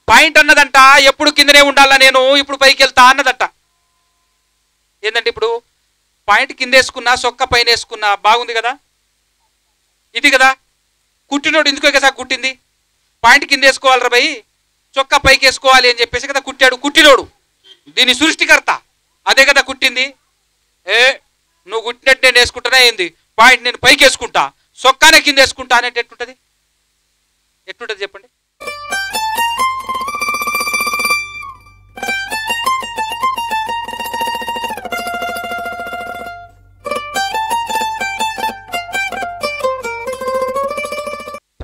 Point అన్నదంట ఎప్పుడు కిందనే ఉండాలా, నేను ఇప్పుడు పైకి వెళ్తా అన్నదట. ఏంటంటే ఇప్పుడు పాయింట్ కింద వేసుకున్నా, సొక్క పైన వేసుకున్నా బాగుంది కదా, ఇది కదా. కుట్టినోడు ఎందుకో కదా కుట్టింది, పాయింట్ కింద వేసుకోవాలరా భయ్, చొక్కా పైకి వేసుకోవాలి అని చెప్పేసి కదా కుట్టాడు. కుట్టినోడు దీని సృష్టికర్త, అదే కదా కుట్టింది. నువ్వు కుట్టినట్టు నేను వేసుకుంటానా ఏంది, పాయింట్ నేను పైకి వేసుకుంటా, సొక్కానే కింద వేసుకుంటా అనేది ఎట్లుంటుంది? ఎట్లుంటుంది చెప్పండి?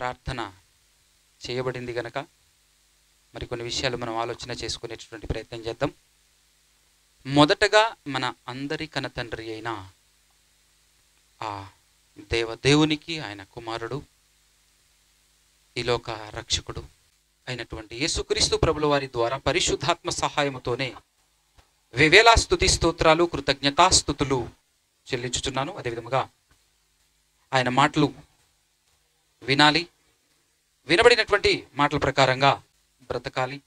ప్రార్థన చేయబడింది కనుక మరికొన్ని విషయాలు మనం ఆలోచన చేసుకునేటటువంటి ప్రయత్నం చేద్దాం. మొదటగా మన అందరి కనతండ్రి అయిన ఆ దేవునికి, ఆయన కుమారుడు, ఈ లోక రక్షకుడు అయినటువంటి యేసుక్రీస్తు ప్రభుల వారి ద్వారా పరిశుద్ధాత్మ సహాయముతోనే వేవేలా స్తుతి స్తోత్రాలు, కృతజ్ఞతాస్తుతులు చెల్లించుచున్నాను. అదేవిధముగా ఆయన మాటలు వినాలి, వినబడినటువంటి మాటల ప్రకారంగా బ్రతకాలి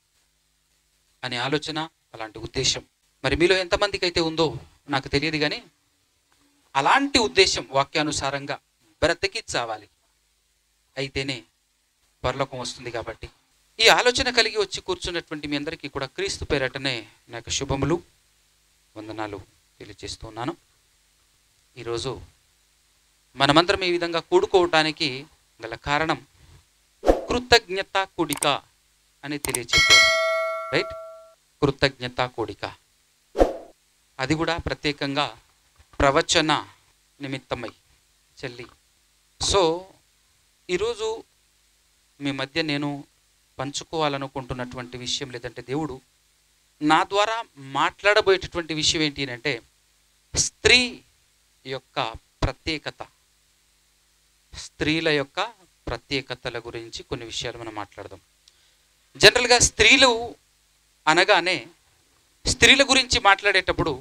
అనే ఆలోచన, అలాంటి ఉద్దేశం మరి మీలో ఎంతమందికి అయితే ఉందో నాకు తెలియదు, కానీ అలాంటి ఉద్దేశం వాక్యానుసారంగా బ్రతికి చావాలి, అయితేనే పరలోకం వస్తుంది. కాబట్టి ఈ ఆలోచన కలిగి వచ్చి కూర్చున్నటువంటి మీ అందరికీ కూడా క్రీస్తు పేరటనే నాకు శుభములు, వందనాలు తెలియజేస్తున్నాను. ఈరోజు మనమందరం ఈ విధంగా కూడుకోవటానికి గల కారణం కృతజ్ఞత కూడిక అని తెలియజేశారు. రైట్, కృతజ్ఞత కూడిక, అది కూడా ప్రత్యేకంగా ప్రవచన నిమిత్తమై చెల్లి. సో ఈరోజు మీ మధ్య నేను పంచుకోవాలనుకుంటున్నటువంటి విషయం, లేదంటే దేవుడు నా ద్వారా మాట్లాడబోయేటటువంటి విషయం ఏంటి అంటే స్త్రీ యొక్క ప్రత్యేకత, స్త్రీల యొక్క ప్రత్యేకతల గురించి కొన్ని విషయాలు మనం మాట్లాడదాం. జనరల్గా స్త్రీలు అనగానే, స్త్రీల గురించి మాట్లాడేటప్పుడు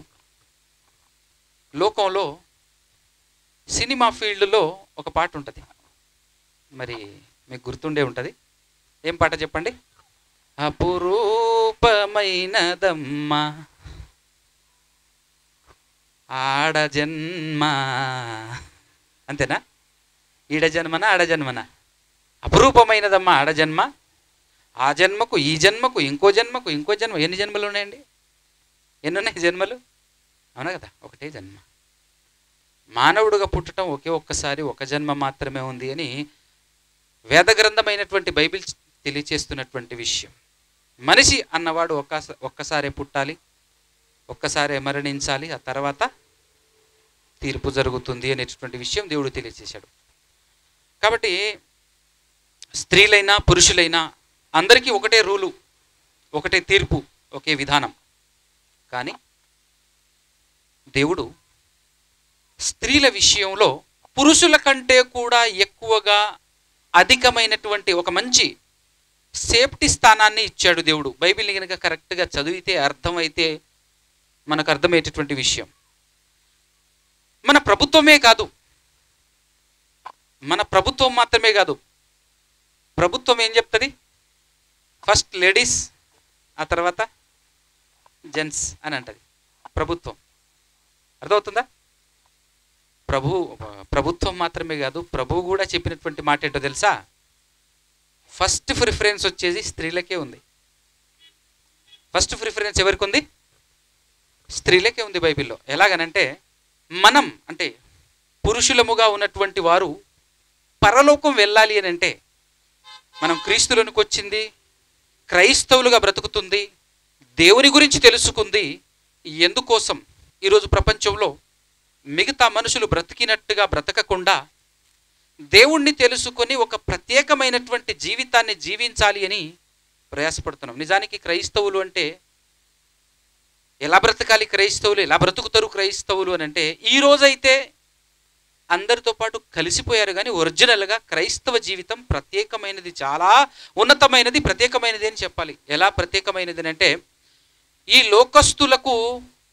లోకంలో సినిమా ఫీల్డ్లో ఒక పాట ఉంటుంది, మరి మీకు గుర్తుండే ఉంటుంది. ఏం పాట చెప్పండి? అపురూపమైనదమ్మ ఆడజన్మ, అంతేనా? ఈడ జన్మన ఆడ జన్మన? అపురూపమైనదమ్మ ఆడజన్మ, ఆ జన్మకు ఈ జన్మకు ఇంకో జన్మకు ఇంకో జన్మ. ఎన్ని జన్మలు ఉన్నాయండి? ఎన్ని ఉన్నాయి జన్మలు? అవునా కదా, ఒకటే జన్మ. మానవుడుగా పుట్టడం ఒకే ఒక్కసారి, ఒక జన్మ మాత్రమే ఉంది అని వేద గ్రంథమైనటువంటి బైబిల్ తెలియచేస్తున్నటువంటి విషయం. మనిషి అన్నవాడు ఒక్కసారే పుట్టాలి, ఒక్కసారే మరణించాలి, ఆ తర్వాత తీర్పు జరుగుతుంది అనేటటువంటి విషయం దేవుడు తెలియచేశాడు. కాబట్టి స్త్రీలైనా పురుషులైనా అందరికీ ఒకటే రూలు, ఒకటే తీర్పు, ఒకే విధానం. కానీ దేవుడు స్త్రీల విషయంలో పురుషుల కంటే కూడా ఎక్కువగా అధికమైనటువంటి ఒక మంచి సేఫ్టీ స్థానాన్ని ఇచ్చాడు దేవుడు. బైబిల్ని కనుక కరెక్ట్గా చదివితే, అర్థమైతే మనకు అర్థమయ్యేటటువంటి విషయం. మన ప్రభుత్వమే కాదు, మన ప్రభుత్వం మాత్రమే కాదు, ప్రభుత్వం ఏం చెప్తుంది? ఫస్ట్ లేడీస్, ఆ తర్వాత జెంట్స్ అని అంటది ప్రభుత్వం. అర్థమవుతుందా? ప్రభుత్వం మాత్రమే కాదు, ప్రభువు కూడా చెప్పినటువంటి మాట ఏంటో తెలుసా? ఫస్ట్ ప్రిఫరెన్స్ వచ్చేసి స్త్రీలకే ఉంది. ఫస్ట్ ప్రిఫరెన్స్ ఎవరికి ఉంది? స్త్రీలకే ఉంది బైబిల్లో. ఎలాగనంటే మనం, అంటే పురుషులముగా ఉన్నటువంటి వారు పరలోకం వెళ్ళాలి అని అంటే, మనం క్రీస్తులోనికి వచ్చింది, క్రైస్తవులుగా బ్రతుకుతుంది, దేవుని గురించి తెలుసుకుంది ఎందుకోసం? ఈరోజు ప్రపంచంలో మిగతా మనుషులు బ్రతికినట్టుగా బ్రతకకుండా దేవుణ్ణి తెలుసుకొని ఒక ప్రత్యేకమైనటువంటి జీవితాన్ని జీవించాలి అని ప్రయాసపడుతున్నాం. నిజానికి క్రైస్తవులు అంటే ఎలా బ్రతకాలి, క్రైస్తవులు ఎలా బ్రతుకుతారు క్రైస్తవులు అని అంటే, ఈ రోజైతే అందరితో పాటు కలిసిపోయారు, కానీ ఒరిజినల్గా క్రైస్తవ జీవితం ప్రత్యేకమైనది, చాలా ఉన్నతమైనది, ప్రత్యేకమైనది అని చెప్పాలి. ఎలా ప్రత్యేకమైనది అంటే, ఈ లోకస్తులకు,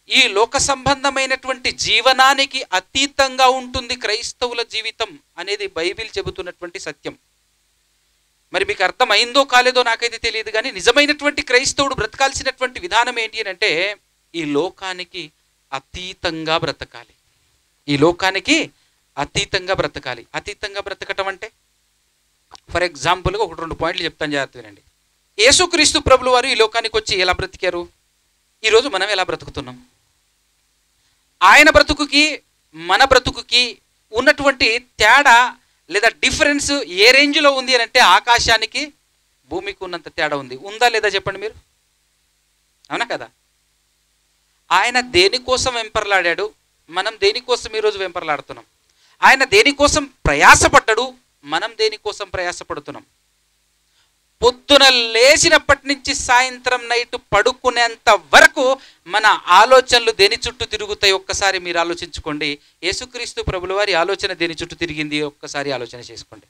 ఈ లోక సంబంధమైనటువంటి జీవనానికి అతీతంగా ఉంటుంది క్రైస్తవుల జీవితం అనేది బైబిల్ చెబుతున్నటువంటి సత్యం. మరి మీకు అర్థమైందో కాలేదో నాకైతే తెలియదు, కానీ నిజమైనటువంటి క్రైస్తవుడు బ్రతకాల్సినటువంటి విధానం ఏంటి అని అంటే ఈ లోకానికి అతీతంగా బ్రతకాలి. ఈ లోకానికి అతీతంగా బ్రతకాలి. అతీతంగా బ్రతకటం అంటే ఫర్ ఎగ్జాంపుల్గా 1-2 పాయింట్లు చెప్తాను, జాగ్రత్త వినండి. యేసుక్రీస్తు ప్రభులు వారు ఈ లోకానికి వచ్చి ఎలా బ్రతికారు, ఈరోజు మనం ఎలా బ్రతుకుతున్నాం? ఆయన బ్రతుకుకి మన బ్రతుకుకి ఉన్నటువంటి తేడా లేదా డిఫరెన్స్ ఏ రేంజ్లో ఉంది అని అంటే ఆకాశానికి భూమికి ఉన్నంత తేడా ఉంది. ఉందా లేదా చెప్పండి మీరు, అవునా కదా? ఆయన దేనికోసం వెంపర్లాడాడు, మనం దేనికోసం ఈరోజు వెంపర్లాడుతున్నాం. ఆయన దేనికోసం ప్రయాసపడ్డాడు, మనం దేనికోసం ప్రయాసపడుతున్నాం. పొద్దున లేచినప్పటి నుంచి సాయంత్రం నైట్ పడుకునేంత వరకు మన ఆలోచనలు దేని చుట్టూ తిరుగుతాయి ఒక్కసారి మీరు ఆలోచించుకోండి. యేసుక్రీస్తు ప్రభుల వారి ఆలోచన దేని చుట్టూ తిరిగింది ఒక్కసారి ఆలోచన చేసుకోండి.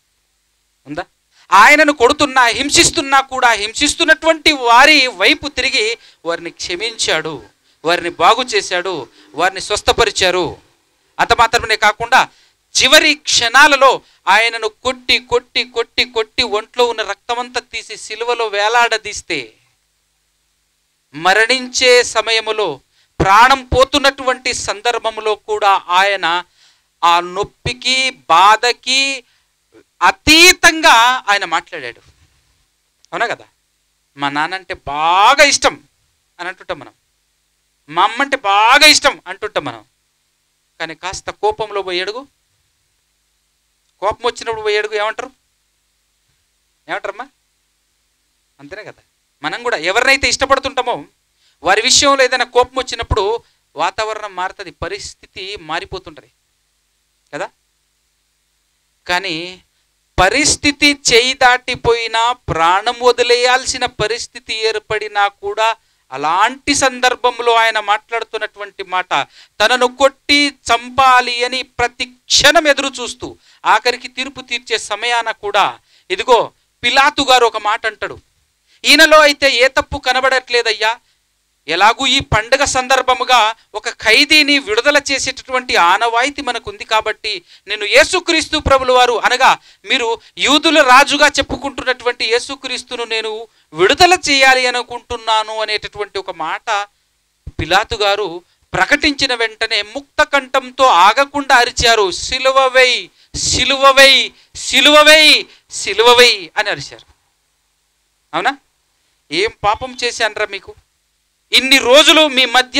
ఉందా? ఆయనను కొడుతున్నా హింసిస్తున్నా కూడా హింసిస్తున్నటువంటి వారి వైపు తిరిగి వారిని క్షమించాడు, వారిని బాగు చేశాడు, వారిని స్వస్థపరిచారు. అంత మాత్రమే కాకుండా చివరి క్షణాలలో ఆయనను కొట్టి కొట్టి కొట్టి కొట్టి ఒంట్లో ఉన్న రక్తమంతా తీసి సిలువలో వేలాడదీస్తే మరణించే సమయములో ప్రాణం పోతున్నటువంటి సందర్భంలో కూడా ఆయన ఆ నొప్పికి బాధకి అతీతంగా ఆయన మాట్లాడాడు. అవునా కదా? మా నాన్న అంటే బాగా ఇష్టం అని అంటుంటాం మనం, మా అమ్మ అంటే బాగా ఇష్టం అంటుంటాం మనం. కానీ కాస్త కోపంలో పోయి అడుగు, కోపం వచ్చినప్పుడు పోయి అడుగు, ఏమంటారమ్మా? అంతేనే కదా? మనం కూడా ఎవరినైతే ఇష్టపడుతుంటామో వారి విషయంలో ఏదైనా కోపం వచ్చినప్పుడు వాతావరణం మారుతుంది, పరిస్థితి మారిపోతుంటుంది కదా. కానీ పరిస్థితి చేయి దాటిపోయినా, ప్రాణం వదిలేయాల్సిన పరిస్థితి ఏర్పడినా కూడా అలాంటి సందర్భంలో ఆయన మాట్లాడుతున్నటువంటి మాట, తనను కొట్టి చంపాలి అని ప్రతి క్షణం ఎదురు చూస్తూ ఆఖరికి తీర్పు తీర్చే సమయాన కూడా ఇదిగో పిలాతు గారు ఒక మాట అంటాడు, ఈయనలో అయితే ఏ తప్పు కనబడట్లేదయ్యా, ఎలాగూ ఈ పండుగ సందర్భముగా ఒక ఖైదీని విడుదల చేసేటటువంటి ఆనవాయితీ మనకుంది కాబట్టి నేను యేసుక్రీస్తు ప్రభుల వారు అనగా మీరు యూదుల రాజుగా చెప్పుకుంటున్నటువంటి యేసుక్రీస్తును నేను విడుదల చేయాలి అనుకుంటున్నాను అనేటటువంటి ఒక మాట పిలాతు గారు ప్రకటించిన వెంటనే ముక్త కంఠంతో ఆగకుండా అరిచారు, సిలువవై సిలువవై సిలువవై సిలువవై అని అరిచారు. అవునా? ఏం పాపం చేశానరా మీకు? ఇన్ని రోజులు మీ మధ్య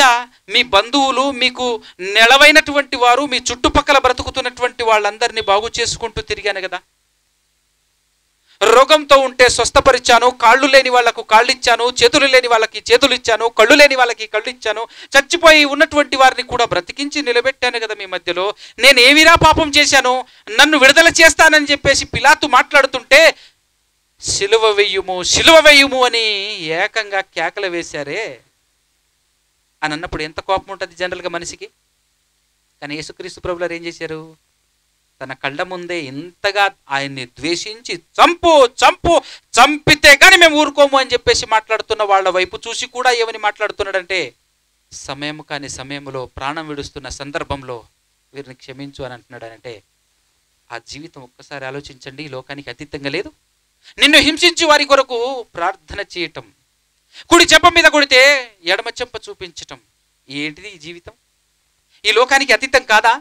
మీ బంధువులు, మీకు నెలవైనటువంటి వారు, మీ చుట్టుపక్కల బ్రతుకుతున్నటువంటి వాళ్ళందరినీ బాగు చేసుకుంటూ తిరిగాను కదా. రోగంతో ఉంటే స్వస్థపరిచాను, కాళ్ళు లేని వాళ్ళకు కాళ్ళు ఇచ్చాను, చేతులు లేని వాళ్ళకి చేతులు ఇచ్చాను, కళ్ళు లేని వాళ్ళకి కళ్ళు ఇచ్చాను, చచ్చిపోయి ఉన్నటువంటి వారిని కూడా బ్రతికించి నిలబెట్టాను కదా మీ మధ్యలో. నేను ఏమిరా పాపం చేశాను, నన్ను విడుదల చేస్తానని చెప్పేసి పిలాతు మాట్లాడుతుంటే సిలువ వెయ్యుము సిలువ వెయ్యుము అని ఏకంగా కేకలు వేశారే అని అన్నప్పుడు ఎంత కోపం ఉంటుంది జనరల్గా మనిషికి. కానీ యేసుక్రీస్తు ప్రభువారు ఏం చేశారు? తన కళ్ళ ముందే ఇంతగా ఆయన్ని ద్వేషించి చంపు చంపు చంపితే కానీ మేము ఊరుకోము అని చెప్పేసి మాట్లాడుతున్న వాళ్ళ వైపు చూసి కూడా ఏమని మాట్లాడుతున్నాడంటే, సమయం కాని సమయంలో ప్రాణం విడుస్తున్న సందర్భంలో వీరిని క్షమించు అని అంటున్నాడంటే ఆ జీవితం ఒక్కసారి ఆలోచించండి. ఈ లోకానికి అతీతంగా లేదు. నిన్ను హింసించి వారి కొరకు ప్రార్థన చేయటం, కుడి చెంప మీద కొడితే ఎడమ చెంప చూపించటం, ఏంటిది ఈ జీవితం? ఈ లోకానికి అతీతం కాదా?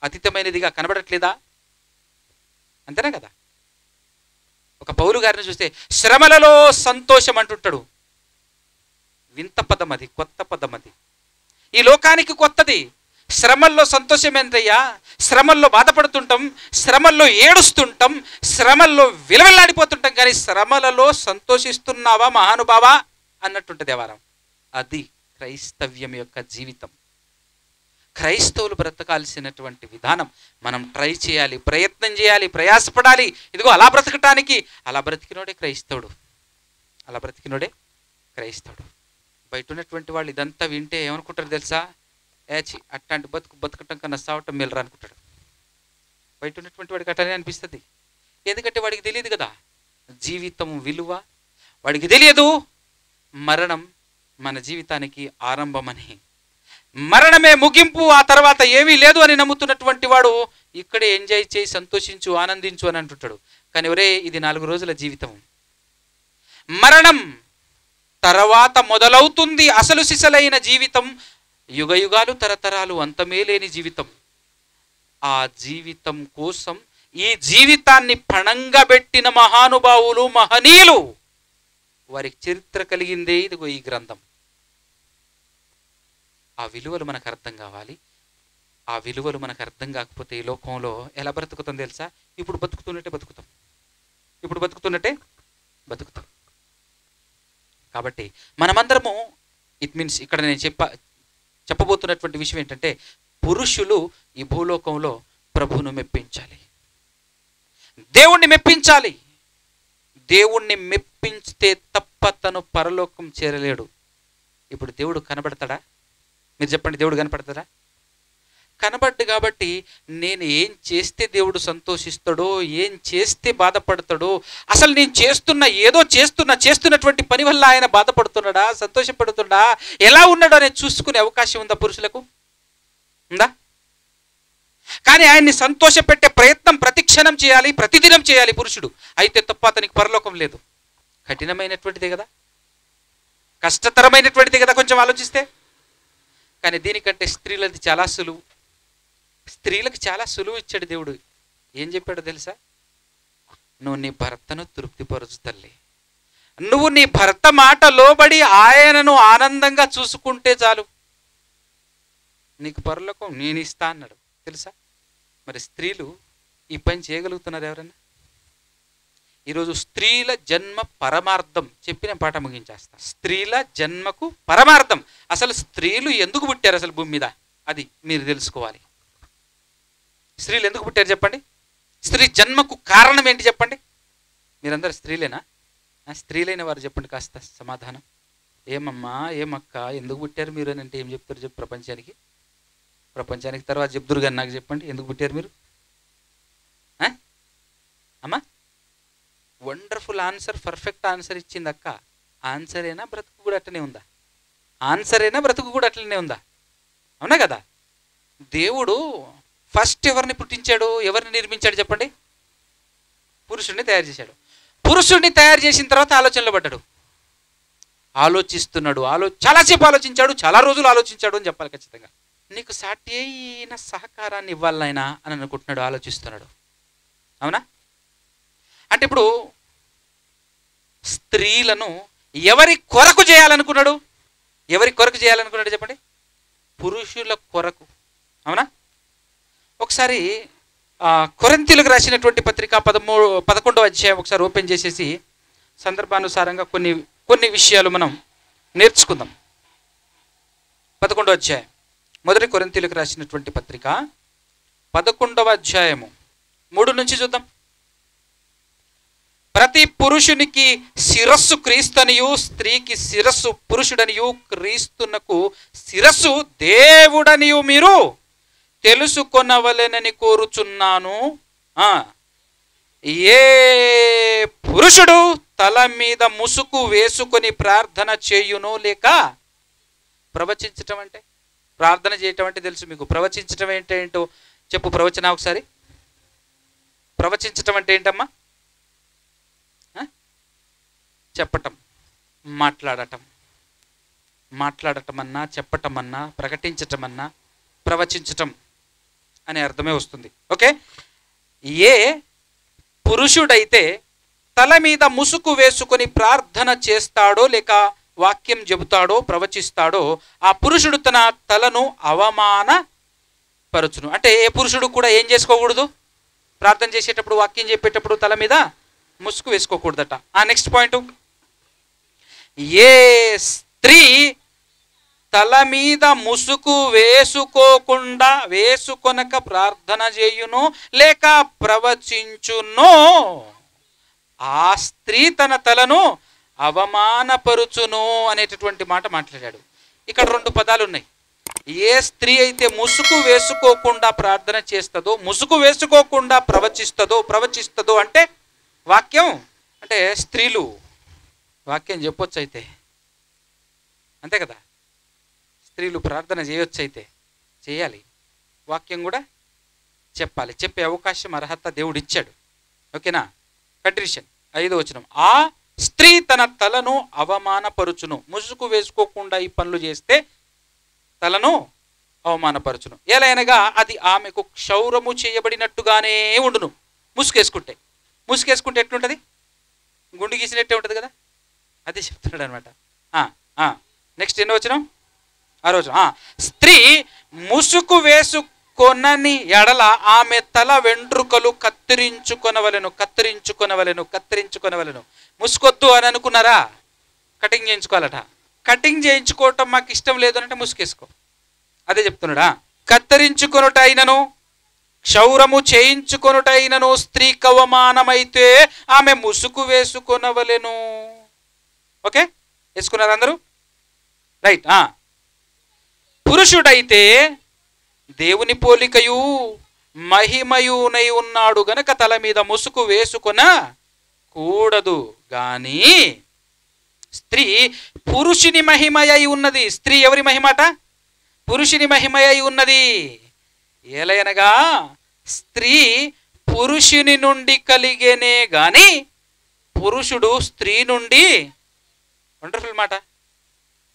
అతీతమైనదిగా కనబడట్లేదా? అంతేనా కదా? ఒక పౌలు గారిని చూస్తే శ్రమలలో సంతోషం అంటుంటాడు. వింత పదం అది, కొత్త పదం అది, ఈ లోకానికి కొత్తది. శ్రమల్లో సంతోషం ఏంటయ్యా? శ్రమల్లో బాధపడుతుంటాం, శ్రమల్లో ఏడుస్తుంటాం, శ్రమల్లో విలవెల్లాడిపోతుంటాం, కానీ శ్రమలలో సంతోషిస్తున్నావా మహానుభావా అన్నట్టుంటుంది వ్యవహారం. అది క్రైస్తవ్యం యొక్క జీవితం. క్రైస్తవులు బ్రతకాల్సినటువంటి విధానం మనం ట్రై చేయాలి, ప్రయత్నం చేయాలి, ప్రయాసపడాలి. ఇదిగో అలా బ్రతకటానికి, అలా బ్రతికినోడే క్రైస్తవుడు, అలా బ్రతికినోడే క్రైస్తవుడు. బయట ఉన్నటువంటి వాళ్ళు ఇదంతా వింటే ఏమనుకుంటారు తెలుసా? ఏచి అట్లాంటి బతకటం కన్నా సావటం మేలరా అనుకుంటాడు. బయట ఉన్నటువంటి వాడికి అట్లనే అనిపిస్తుంది. ఎందుకంటే వాడికి తెలియదు కదా జీవితం విలువ, వాడికి తెలియదు మరణం మన జీవితానికి ఆరంభమని, మరణమే ముగింపు, ఆ తర్వాత ఏమీ లేదు అని నమ్ముతున్నటువంటి వాడు ఇక్కడే ఎంజాయ్ చేయి, సంతోషించు, ఆనందించు అని అంటుంటాడు. కానీ ఒరే ఇది 4 రోజుల జీవితం. మరణం తర్వాత మొదలవుతుంది అసలు సిసలైన జీవితం, యుగ యుగాలు తరతరాలు అంతమే లేని జీవితం. ఆ జీవితం కోసం ఈ జీవితాన్ని పణంగా పెట్టిన మహానుభావులు, మహనీయులు, వారికి చరిత్ర కలిగిందే ఇదిగో ఈ గ్రంథం. ఆ విలువలు మనకు అర్థం కావాలి. ఆ విలువలు మనకు అర్థం కాకపోతే ఈ లోకంలో ఎలా బ్రతుకుతాం తెలుసా? ఇప్పుడు బతుకుతున్నట్టే బతుకుతాం. కాబట్టి మనమందరము, ఇట్ మీన్స్ ఇక్కడ నేను చెప్పబోతున్నటువంటి విషయం ఏంటంటే, పురుషులు ఈ భూలోకంలో ప్రభువును మెప్పించాలి, దేవుణ్ణి మెప్పించాలి. దేవుణ్ణి మెప్పించితే తప్ప తను పరలోకం చేరలేడు. ఇప్పుడు దేవుడు కనబడతాడా? మీరు చెప్పండి, దేవుడు కనపడతాడా? కనబడ్డు. కాబట్టి నేను ఏం చేస్తే దేవుడు సంతోషిస్తాడో, ఏం చేస్తే బాధపడతాడో, అసలు నేను చేస్తున్నటువంటి పని వల్ల ఆయన బాధపడుతున్నాడా, సంతోషపడుతున్నాడా, ఎలా ఉన్నాడో అనేది చూసుకునే అవకాశం ఉందా పురుషులకు? ఉందా? కానీ ఆయన్ని సంతోషపెట్టే ప్రయత్నం ప్రతిక్షణం చేయాలి, ప్రతిదినం చేయాలి పురుషుడు. అయితే తప్ప అతనికి పరలోకం లేదు. కఠినమైనటువంటిదే కదా, కష్టతరమైనటువంటిదే కదా కొంచెం ఆలోచిస్తే. కానీ దీనికంటే స్త్రీలది చాలా సులువు. స్త్రీలకు చాలా సులువు ఇచ్చాడు దేవుడు. ఏం చెప్పాడో తెలుసా? నువ్వు నీ భర్తను తృప్తిపరచు తల్లి. నువ్వు నీ భర్త మాట లోబడి ఆయనను ఆనందంగా చూసుకుంటే చాలు, నీకు పరలోకం నేను ఇస్తా అన్నాడు. తెలుసా? మరి స్త్రీలు ఈ పని చేయగలుగుతున్నారు ఎవరన్నా? ఈరోజు స్త్రీల జన్మ పరమార్థం చెప్పిన పాట ముగించేస్తా. స్త్రీల జన్మకు పరమార్థం. అసలు స్త్రీలు ఎందుకు పుట్టారు అసలు భూమి మీద, అది మీరు తెలుసుకోవాలి. స్త్రీలు ఎందుకు పుట్టారు చెప్పండి? స్త్రీ జన్మకు కారణం ఏంటి చెప్పండి? మీరందరూ స్త్రీలేనా? స్త్రీలైన వారు చెప్పండి కాస్త సమాధానం. ఏమమ్మా, ఏమక్క, ఎందుకు పుట్టారు మీరు అని అంటే ఏం చెప్తారు చెప్పు ప్రపంచానికి? ప్రపంచానికి తర్వాత చెప్తురు కానీ నాకు చెప్పండి, ఎందుకు పుట్టారు మీరు? అమ్మా, వండర్ఫుల్ ఆన్సర్, పర్ఫెక్ట్ ఆన్సర్ ఇచ్చింది అక్క. ఆన్సర్ అయినా బ్రతుకు కూడా అట్లనే ఉందా? ఆన్సర్ అయినా బ్రతుకు కూడా అట్లనే ఉందా? అవునా కదా? దేవుడు ఫస్ట్ ఎవరిని పుట్టించాడు, ఎవరిని నిర్మించాడు చెప్పండి? పురుషుడిని తయారు చేశాడు. పురుషుడిని తయారు చేసిన తర్వాత ఆలోచనలో పడ్డాడు. ఆలోచిస్తున్నాడు, చాలాసేపు ఆలోచించాడు, చాలా రోజులు ఆలోచించాడు అని చెప్పాలి ఖచ్చితంగా. నీకు సాటి అయిన సహకారాన్ని ఇవ్వాలనైనా అని అనుకుంటున్నాడు, ఆలోచిస్తున్నాడు. అవునా? అంటే ఇప్పుడు స్త్రీలను ఎవరి కొరకు చేయాలనుకున్నాడు? ఎవరి కొరకు చేయాలనుకున్నాడు చెప్పండి? పురుషుల కొరకు. అవునా? ఒకసారి కొరింథీయులకు రాసినటువంటి పత్రిక 11వ అధ్యాయం ఒకసారి ఓపెన్ చేసేసి సందర్భానుసారంగా కొన్ని విషయాలు మనం నేర్చుకుందాం. 11వ అధ్యాయం, మొదటి కొరింథీయులకు రాసినటువంటి పత్రిక 11వ అధ్యాయము 3 నుంచి చూద్దాం. ప్రతి పురుషునికి శిరస్సు క్రీస్తునియు, స్త్రీకి శిరస్సు పురుషుడనియు, క్రీస్తునకు శిరస్సు దేవుడనియు మీరు తెలుసుకొనవలెనని కోరుచున్నాను. ఏ పురుషుడు తల మీద ముసుగు వేసుకొని ప్రార్థన చేయునో, లేక ప్రవచించటం అంటే, ప్రార్థన చేయటం అంటే తెలుసు మీకు. ప్రవచించటం ఏంటో చెప్పు, ప్రవచన ఒకసారి. ప్రవచించటం అంటే ఏంటమ్మా? చెప్పటం, మాట్లాడటం అన్నా, చెప్పటం అన్నా, ప్రకటించటం అన్నా ప్రవచించటం అనే అర్థమే వస్తుంది. ఓకే. ఏ పురుషుడైతే తల మీద ముసుగు వేసుకొని ప్రార్థన చేస్తాడో, లేక వాక్యం చెబుతాడో, ప్రవచిస్తాడో, ఆ పురుషుడు తన తలను అవమానపరచును. అంటే ఏ పురుషుడు కూడా ఏం చేసుకోకూడదు? ప్రార్థన చేసేటప్పుడు, వాక్యం చెప్పేటప్పుడు తల మీద ముసుగు వేసుకోకూడదట. నెక్స్ట్ పాయింట్, ఏ స్త్రీ తల మీద ముసుగు వేసుకొనక ప్రార్థన చేయును, లేక ప్రవచించును, ఆ స్త్రీ తన తలను అవమానపరుచును అనేటటువంటి మాట మాట్లాడాడు. ఇక్కడ 2 పదాలు ఉన్నాయి. ఏ స్త్రీ అయితే ముసుగు వేసుకోకుండా ప్రార్థన చేస్తుందో, ముసుగు వేసుకోకుండా ప్రవచిస్తుందో అంటే వాక్యం అంటే స్త్రీలు వాక్యం చెప్పొచ్చు, అయితే అంతే కదా. స్త్రీలు ప్రార్థన చేయొచ్చు, అయితే చేయాలి. వాక్యం కూడా చెప్పాలి. చెప్పే అవకాశం, అర్హత దేవుడు ఇచ్చాడు. ఓకేనా? కంటిన్యూషన్ 5వ వచనం. ఆ స్త్రీ తన తలను అవమానపరుచును. ముసుగు వేసుకోకుండా ఈ పనులు చేస్తే తలను అవమానపరచును. ఎలాగనగా అది ఆమెకు క్షౌరము చేయబడినట్టుగానే ఉండును. ముసుగేసుకుంటే ఎట్లుంటుంది? గుండు గీసినట్టే ఉంటుంది కదా, అదే చెప్తున్నాడు అనమాట. నెక్స్ట్ ఎన్నో వచనం? 6వ వచనం. స్త్రీ ముసుగు వేసుకొనని ఎడల ఆమె తల వెంట్రుకలు కత్తిరించుకొనవలెను. ముసుకొద్దు అని అనుకున్నారా? కటింగ్ చేయించుకోవాలట. కటింగ్ చేయించుకోవటం మాకు ఇష్టం లేదు అంటే ముసుకేసుకో, అదే చెప్తున్నాడా. కత్తిరించుకొనుటైనను క్షౌరము చేయించుకొనుటైనను స్త్రీకి అవమానమైతే ఆమె ముసుగు వేసుకొనవలెను. ఓకే, వేసుకున్నారు అందరూ? రైట్. పురుషుడైతే దేవుని పోలికయు మహిమయునై ఉన్నాడు గనక తల మీద ముసుగు వేసుకొన కూడదు. గాని స్త్రీ పురుషుని మహిమయై ఉన్నది. స్త్రీ ఎవరి మహిమాట? పురుషుని మహిమయై ఉన్నది. ఏలయనగా స్త్రీ పురుషుని నుండి కలిగేనే గాని పురుషుడు స్త్రీ నుండి, వండర్ఫుల్ మాట,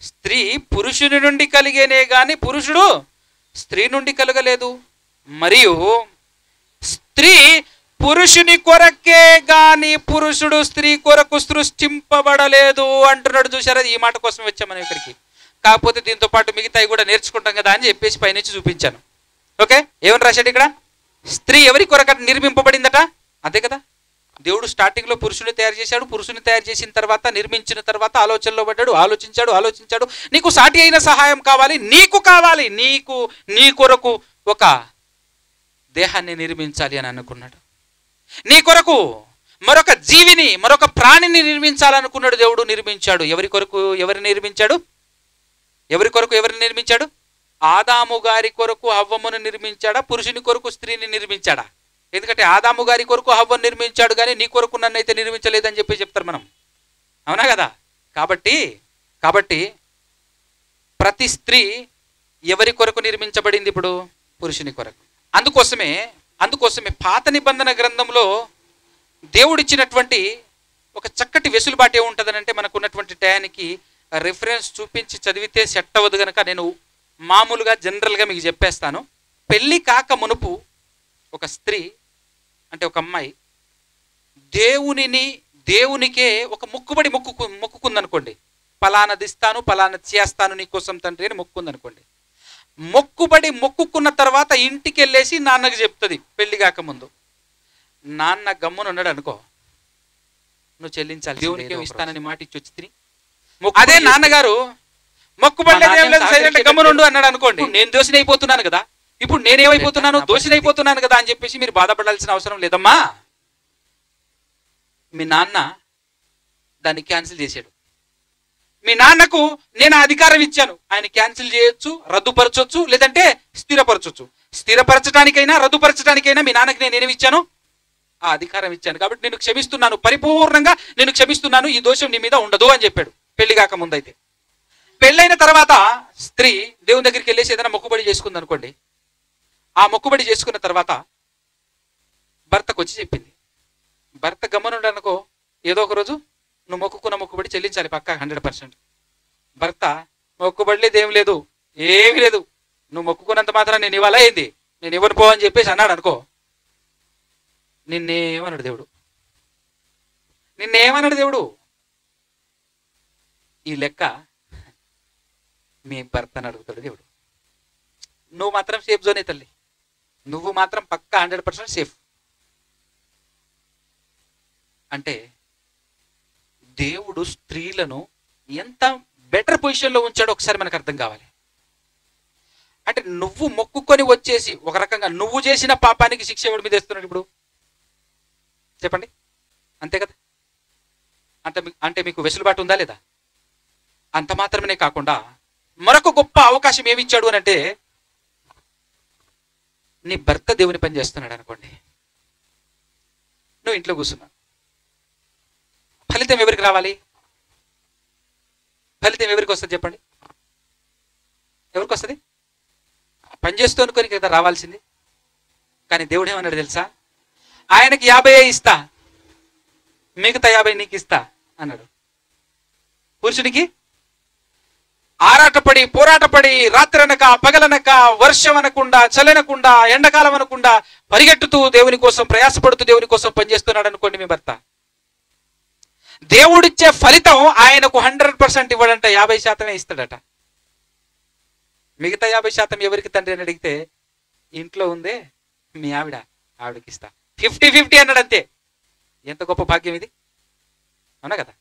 స్త్రీ పురుషుని నుండి కలిగేనే గాని పురుషుడు స్త్రీ నుండి కలగలేదు. మరియు స్త్రీ పురుషుని కొరకే గాని పురుషుడు స్త్రీ కొరకు సృష్టింపబడలేదు అంటున్నాడు. చూసారా? ఈ మాట కోసం వచ్చాం మనం ఇక్కడికి. కాకపోతే దీంతో పాటు మిగతాయి కూడా నేర్చుకుంటాం కదా అని చెప్పేసి పైనుంచి చూపించాను. ఓకే, ఏమని రాశాడు ఇక్కడ? స్త్రీ ఎవరి కొరకు నిర్మింపబడిందట? అదే కదా, దేవుడు స్టార్టింగ్లో పురుషుని తయారు చేశాడు. పురుషుని తయారు చేసిన తర్వాత, నిర్మించిన తర్వాత ఆలోచనలో పడ్డాడు. ఆలోచించాడు. నీకు సాటి అయిన సహాయం కావాలి, నీ కొరకు ఒక దేహాన్ని నిర్మించాలి అని అనుకున్నాడు. నీ కొరకు మరొక జీవిని, మరొక ప్రాణిని నిర్మించాలనుకున్నాడు. దేవుడు నిర్మించాడు. ఎవరి కొరకు ఎవరిని నిర్మించాడు? ఆదాము గారి కొరకు హవ్వమును నిర్మించాడా? పురుషుని కొరకు స్త్రీని నిర్మించాడా? ఎందుకంటే ఆదాము గారి కొరకు హవ్వను నిర్మించాడు కానీ నీ కొరకు నన్ను అయితే నిర్మించలేదని చెప్పి చెప్తారు మనం. అవునా కదా? కాబట్టి ప్రతి స్త్రీ ఎవరి కొరకు నిర్మించబడింది? ఇప్పుడు పురుషుని కొరకు. అందుకోసమే పాత నిబంధన గ్రంథంలో దేవుడిచ్చినటువంటి ఒక చక్కటి వెసులుబాటు ఏముంటుందనంటే, మనకు ఉన్నటువంటి టయానికి రిఫరెన్స్ చూపించి చదివితే సెట్ అవ్వదు కనుక నేను మామూలుగా జనరల్గా మీకు చెప్పేస్తాను. పెళ్ళి కాక మునుపు ఒక స్త్రీ అంటే ఒక అమ్మాయి దేవునికే ఒక మొక్కుకుందనుకోండి. పలానది ఇస్తాను, పలానది చేస్తాను నీకోసం తండ్రి అని మొక్కుందనుకోండి. మొక్కుకున్న తర్వాత ఇంటికి వెళ్ళేసి నాన్నకి చెప్తుంది. పెళ్లి కాకముందు నాన్న గమ్మున ఉన్నాడు అనుకో, నువ్వు చెల్లించాలి, దేవునికి ఇస్తానని మాట ఇచ్చి వచ్చి తిని. అదే నాన్నగారు మొక్కుబడి గమ్మునుండు అన్నాడు అనుకోండి, నేను దోషినైపోతున్నాను కదా, ఇప్పుడు నేనేమైపోతున్నాను? దోషినైపోతున్నాను కదా అని చెప్పేసి మీరు బాధపడాల్సిన అవసరం లేదమ్మా. మీ నాన్న దాన్ని క్యాన్సిల్ చేశాడు. మీ నాన్నకు నేను అధికారం ఇచ్చాను, ఆయన క్యాన్సిల్ చేయొచ్చు, రద్దుపరచొచ్చు, లేదంటే స్థిరపరచొచ్చు. స్థిరపరచడానికైనా రద్దుపరచడానికైనా మీ నాన్నకి నేనేమి ఇచ్చాను? ఆ అధికారం ఇచ్చాను. కాబట్టి నేను క్షమిస్తున్నాను, పరిపూర్ణంగా నేను క్షమిస్తున్నాను, ఈ దోషం నీ మీద ఉండదు అని చెప్పాడు. పెళ్లి కాక ముందైతే. పెళ్ళైన తర్వాత స్త్రీ దేవుని దగ్గరికి వెళ్ళేసి ఏదైనా మొక్కుబడి చేసుకుంది అనుకోండి. ఆ మొక్కుబడి చేసుకున్న తర్వాత భర్తకు వచ్చి చెప్పింది. భర్త గమనుడు అనుకో, ఏదో ఒక రోజు నువ్వు మొక్కుకున్న మొక్కుబడి చెల్లించాలి పక్కా 100%. భర్త మొక్కుబడి లేదు, ఏమీ లేదు, నువ్వు మొక్కుకున్నంత మాత్రం నేను ఇవ్వాలా ఏంది, నేను ఇవ్వను పో అని చెప్పేసి అన్నాడు అనుకో, నిన్నేమన్నాడు దేవుడు? ఈ లెక్క మీ భర్తను అడుగుతాడు దేవుడు. నువ్వు మాత్రం సేఫ్ జోనే తల్లి, నువ్వు మాత్రం పక్కా 100% సేఫ్. అంటే దేవుడు స్త్రీలను ఎంత బెటర్ పొజిషన్లో ఉంచాడో ఒకసారి మనకు అర్థం కావాలి. అంటే నువ్వు మొక్కుకొని వచ్చేసి ఒక రకంగా నువ్వు చేసిన పాపానికి శిక్ష ఎవడి మీద వేస్తున్నాడు ఇప్పుడు చెప్పండి? అంతే కదా? అంటే మీకు వెసులుబాటు ఉందా లేదా? అంత మాత్రమే కాకుండా మరొక గొప్ప అవకాశం ఏమి ఇచ్చాడు అని అంటే, నీ భర్త దేవుని పని చేస్తున్నాడు అనుకోండి, నువ్వు ఇంట్లో కూర్చున్నావు, ఫలితం ఎవరికి రావాలి? ఫలితం ఎవరికి వస్తుంది చెప్పండి? ఎవరికి వస్తుంది? పని చేస్తూ అనుకోని కదా రావాల్సింది. కానీ దేవుడు ఏమన్నాడు తెలుసా? ఆయనకి 50 ఇస్తా, మిగతా 50 నీకు ఇస్తా అన్నాడు. పురుషునికి ఆరాటపడి పోరాటపడి రాత్రనక పగలనక వర్షం అనకుండా చలనకుండా ఎండాకాలం అనకుండా పరిగెట్టుతూ దేవుని కోసం ప్రయాసపడుతూ దేవుని కోసం పనిచేస్తున్నాడు అనుకోండి మీ భర్త. దేవుడిచ్చే ఫలితం ఆయనకు 100% ఇవ్వడంట, 50% ఇస్తాడట. మిగతా 50% ఎవరికి తండ్రి అని అడిగితే, ఇంట్లో ఉందే మీ ఆవిడకి ఇస్తా, 50-50 అన్నాడు అంతే. ఎంత గొప్ప భాగ్యం ఇది, అవునా కదా?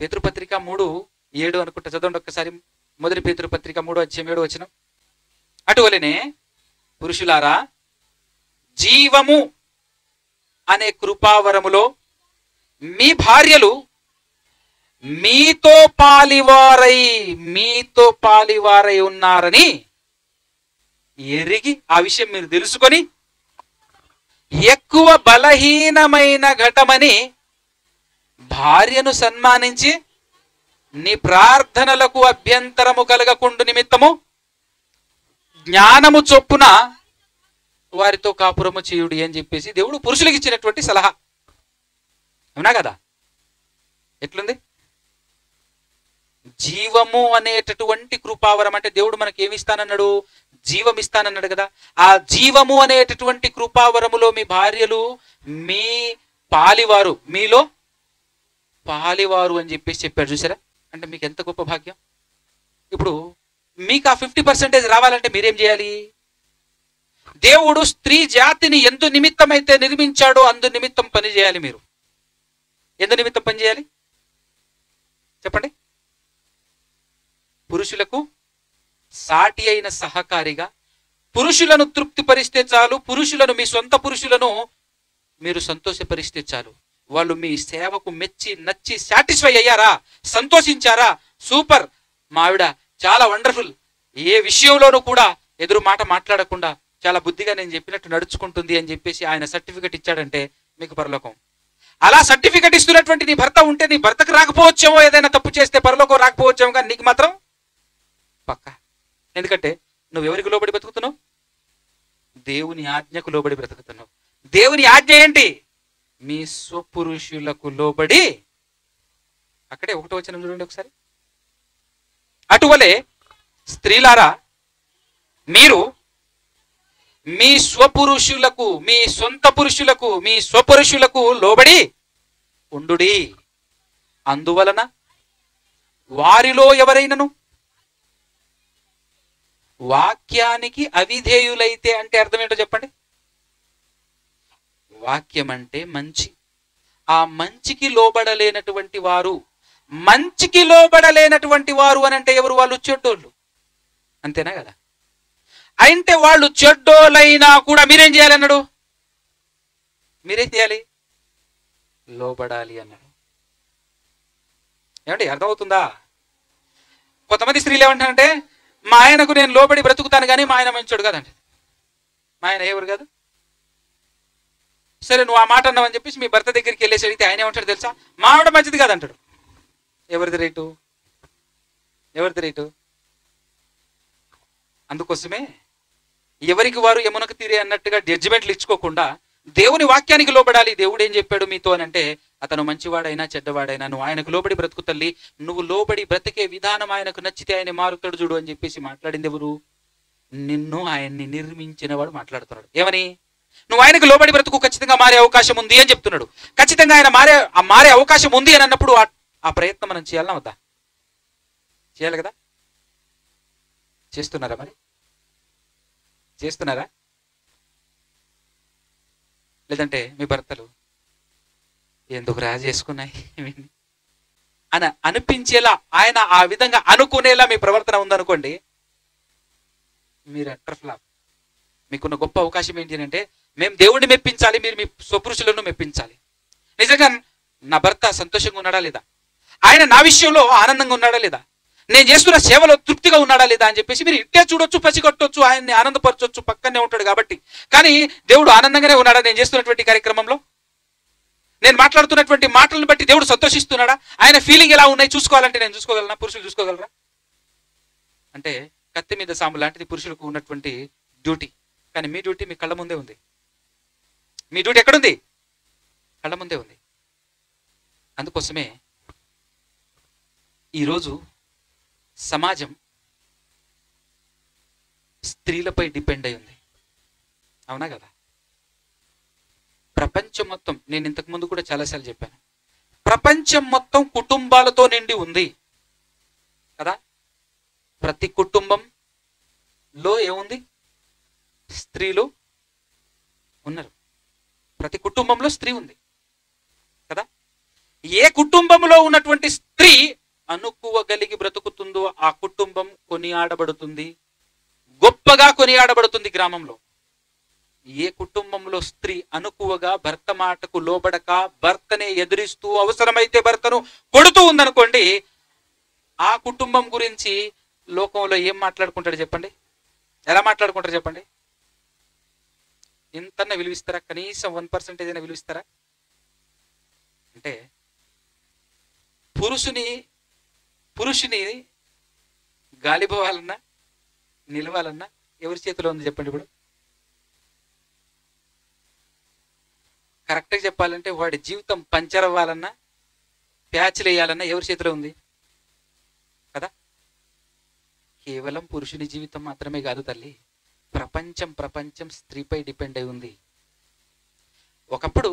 పేతురుపత్రిక 3:7 అనుకుంటా, చదవండి ఒక్కసారి. మొదటి పేతురుపత్రిక 3:7 అటువలనే పురుషులారా, జీవము అనే కృపావరములో మీ భార్యలు మీతో పాలివారై ఉన్నారని ఎరిగి, ఆ విషయం మీరు తెలుసుకొని, ఎక్కువ బలహీనమైన ఘటమని భార్యను సన్మానించి నీ ప్రార్థనలకు అభ్యంతరము కలగకుండు నిమిత్తము జ్ఞానము చొప్పున వారితో కాపురము చేయుడి అని చెప్పేసి దేవుడు పురుషులకు ఇచ్చినటువంటి సలహా, అవునా కదా? ఎట్లుంది? జీవము అనేటటువంటి కృపావరం అంటే దేవుడు మనకి ఏమి ఇస్తానన్నాడు? జీవం ఇస్తానన్నాడు కదా. ఆ జీవము అనేటటువంటి కృపావరములో మీ భార్యలు మీ పాలివారు, మీలో పాలివారు అని చెప్పాడు. చూసారా? అంటే మీకు ఎంత గొప్ప భాగ్యం. ఇప్పుడు మీకు ఆ 50% రావాలంటే మీరేం చేయాలి? దేవుడు స్త్రీ జాతిని ఎందు నిమిత్తమైతే నిర్మించాడో అందు నిమిత్తం పని చేయాలి. మీరు ఎందు నిమిత్తం పని చేయాలి చెప్పండి? పురుషులకు సాటి అయిన సహకారిగా, పురుషులను తృప్తిపరిస్తే చాలు, పురుషులను, మీ సొంత పురుషులను మీరు సంతోషపరిస్తే చాలు. వాళ్ళు మీ సేవకు మెచ్చి నచ్చి సాటిస్ఫై అయ్యారా, సంతోషించారా, సూపర్, మా ఆవిడ చాలా వండర్ఫుల్, ఏ విషయంలోనూ కూడా ఎదురు మాట మాట్లాడకుండా చాలా బుద్ధిగా నేను చెప్పినట్టు నడుచుకుంటుంది అని చెప్పేసి ఆయన సర్టిఫికెట్ ఇచ్చాడంటే మీకు పరలోకం. అలా సర్టిఫికెట్ ఇస్తున్నటువంటి నీ భర్త ఉంటే, నీ భర్తకు రాకపోవచ్చేమో, ఏదైనా తప్పు చేస్తే పరలోకం రాకపోవచ్చేమో, కానీ నీకు మాత్రం పక్కా. ఎందుకంటే నువ్వు ఎవరికి లోబడి బ్రతుకుతున్నావు? దేవుని ఆజ్ఞకు లోబడి బ్రతుకుతున్నావు. దేవుని ఆజ్ఞ ఏంటి? మీ స్వపురుషులకు లోబడి. అక్కడే 1వ వచనం చూడండి ఒకసారి. అటువలే స్త్రీలారా, మీరు మీ స్వపురుషులకు, మీ సొంత పురుషులకు, మీ స్వపురుషులకు లోబడి ఉండుడి. అందువలన వారిలో ఎవరైనను వాక్యానికి అవిధేయులైతే, అంటే అర్థం ఏంటో చెప్పండి? వాక్యం అంటే మంచి. ఆ మంచికి లోబడలేనటువంటి వారు, మంచికి లోబడలేనటువంటి వారు అని అంటే ఎవరు? వాళ్ళు చెడ్డోళ్ళు, అంతేనా కదా? అంటే వాళ్ళు చెడ్డోళ్ళైనా కూడా మీరేం చేయాలి అన్నాడు? మీరేం చేయాలి? లోబడాలి అన్నాడు. ఏమండి, అర్థమవుతుందా? కొంతమంది స్త్రీలు ఏమంటారంటే, మా ఆయనకు నేను లోబడి బ్రతుకుతాను కానీ మా ఆయన మంచోడు కాదండి. మా ఆయన ఎవరు కాదు. సరే, నువ్వు ఆ మాట అన్నావని చెప్పేసి మీ భర్త దగ్గరికి వెళ్ళేసి అడిగితే ఆయన ఏమంటాడు తెలుసా? మా ఆవిడ మంచిది కాదంటాడు. ఎవరిది రైటు? ఎవరిది రైటు? అందుకోసమే ఎవరికి వారు యమునకు తీరే అన్నట్టుగా జడ్జిమెంట్లు ఇచ్చుకోకుండా దేవుని వాక్యానికి లోబడాలి. దేవుడు ఏం చెప్పాడు మీతో అని అంటే, అతను మంచివాడైనా చెడ్డవాడైనా నువ్వు ఆయనకు లోబడి బ్రతుకు తల్లి, నువ్వు లోబడి బ్రతికే విధానం ఆయనకు నచ్చితే ఆయన మారుతాడు చూడు అని చెప్పేసి మాట్లాడింది ఎవరు? నిన్ను ఆయన్ని నిర్మించిన వాడు మాట్లాడుతున్నాడు. ఏమని? నువ్వు ఆయనకు లోబడి బ్రతుకు, ఖచ్చితంగా మారే అవకాశం ఉంది అని చెప్తున్నాడు. ఖచ్చితంగా ఆయన మారే అవకాశం ఉంది అని అన్నప్పుడు ఆ ప్రయత్నం మనం చేయాలన్నా వద్దా? చేయాలి కదా? చేస్తున్నారా? మరి చేస్తున్నారా? లేదంటే మీ భర్తలు ఎందుకు చేసుకున్నాయి అని అనిపించేలా, ఆయన ఆ విధంగా అనుకునేలా మీ ప్రవర్తన ఉందనుకోండి, మీరు అట్టర్ ఫ్లాప్. మీకున్న గొప్ప అవకాశం ఏంటి అంటే, మేము దేవుడిని మెప్పించాలి, మీరు మీ స్వపురుషులను మెప్పించాలి. నిజంగా నా భర్త సంతోషంగా ఉన్నాడా లేదా, ఆయన నా విషయంలో ఆనందంగా ఉన్నాడా లేదా, నేను చేస్తున్న సేవలో తృప్తిగా ఉన్నాడా లేదా అని చెప్పేసి మీరు ఇంటే చూడొచ్చు, పసిగొట్టొచ్చు, ఆయన్ని ఆనందపరచొచ్చు, పక్కనే ఉంటాడు కాబట్టి. కానీ దేవుడు ఆనందంగానే ఉన్నాడా నేను చేస్తున్నటువంటి కార్యక్రమంలో? నేను మాట్లాడుతున్నటువంటి మాటలను బట్టి దేవుడు సంతోషిస్తున్నాడా? ఆయన ఫీలింగ్ ఎలా ఉన్నాయి చూసుకోవాలంటే నేను చూసుకోగలనా? పురుషులు చూసుకోగలరా? అంటే కత్తి మీద సాము లాంటిది పురుషులకు ఉన్నటువంటి డ్యూటీ. కానీ మీ డ్యూటీ మీ కళ్ళ ముందే ఉంది. మీ డ్యూటీ ఎక్కడుంది? కళ్ళ ముందే ఉంది. అందుకోసమే ఈరోజు సమాజం స్త్రీలపై డిపెండ్ అయి ఉంది. అవునా కదా? ప్రపంచం మొత్తం, నేను ఇంతకు ముందు కూడా చాలాసార్లు చెప్పాను, ప్రపంచం మొత్తం కుటుంబాలతో నిండి ఉంది కదా. ప్రతి కుటుంబంలో ఏముంది? స్త్రీలు ఉన్నారు. ప్రతి కుటుంబంలో స్త్రీ ఉంది కదా. ఏ కుటుంబంలో ఉన్నటువంటి స్త్రీ అనుకువగలిగి బ్రతుకుతుందో ఆ కుటుంబం కొనియాడబడుతుంది, గొప్పగా కొనియాడబడుతుంది గ్రామంలో. ఏ కుటుంబంలో స్త్రీ అనుకువగా భర్త మాటకు లోబడక భర్తనే ఎదిరిస్తూ అవసరమైతే భర్తను కొడుతూ ఉందనుకోండి, ఆ కుటుంబం గురించి లోకంలో ఏం మాట్లాడుకుంటాడు చెప్పండి? ఎలా మాట్లాడుకుంటారు చెప్పండి? ఇంతన్నా విలువిస్తారా? కనీసం 1% అయినా విలువిస్తారా? అంటే పురుషుని గాలిపోవాలన్నా నిలవాలన్నా ఎవరి చేతిలో ఉంది చెప్పండి? ఇప్పుడు కరెక్ట్గా చెప్పాలంటే వాడి జీవితం పంచర్ అవ్వాలన్నా ప్యాచ్లు వేయాలన్నా ఎవరి చేతిలో ఉంది కదా. కేవలం పురుషుని జీవితం మాత్రమే కాదు తల్లి, ప్రపంచం స్త్రీపై డిపెండ్ అయి ఉంది. ఒకప్పుడు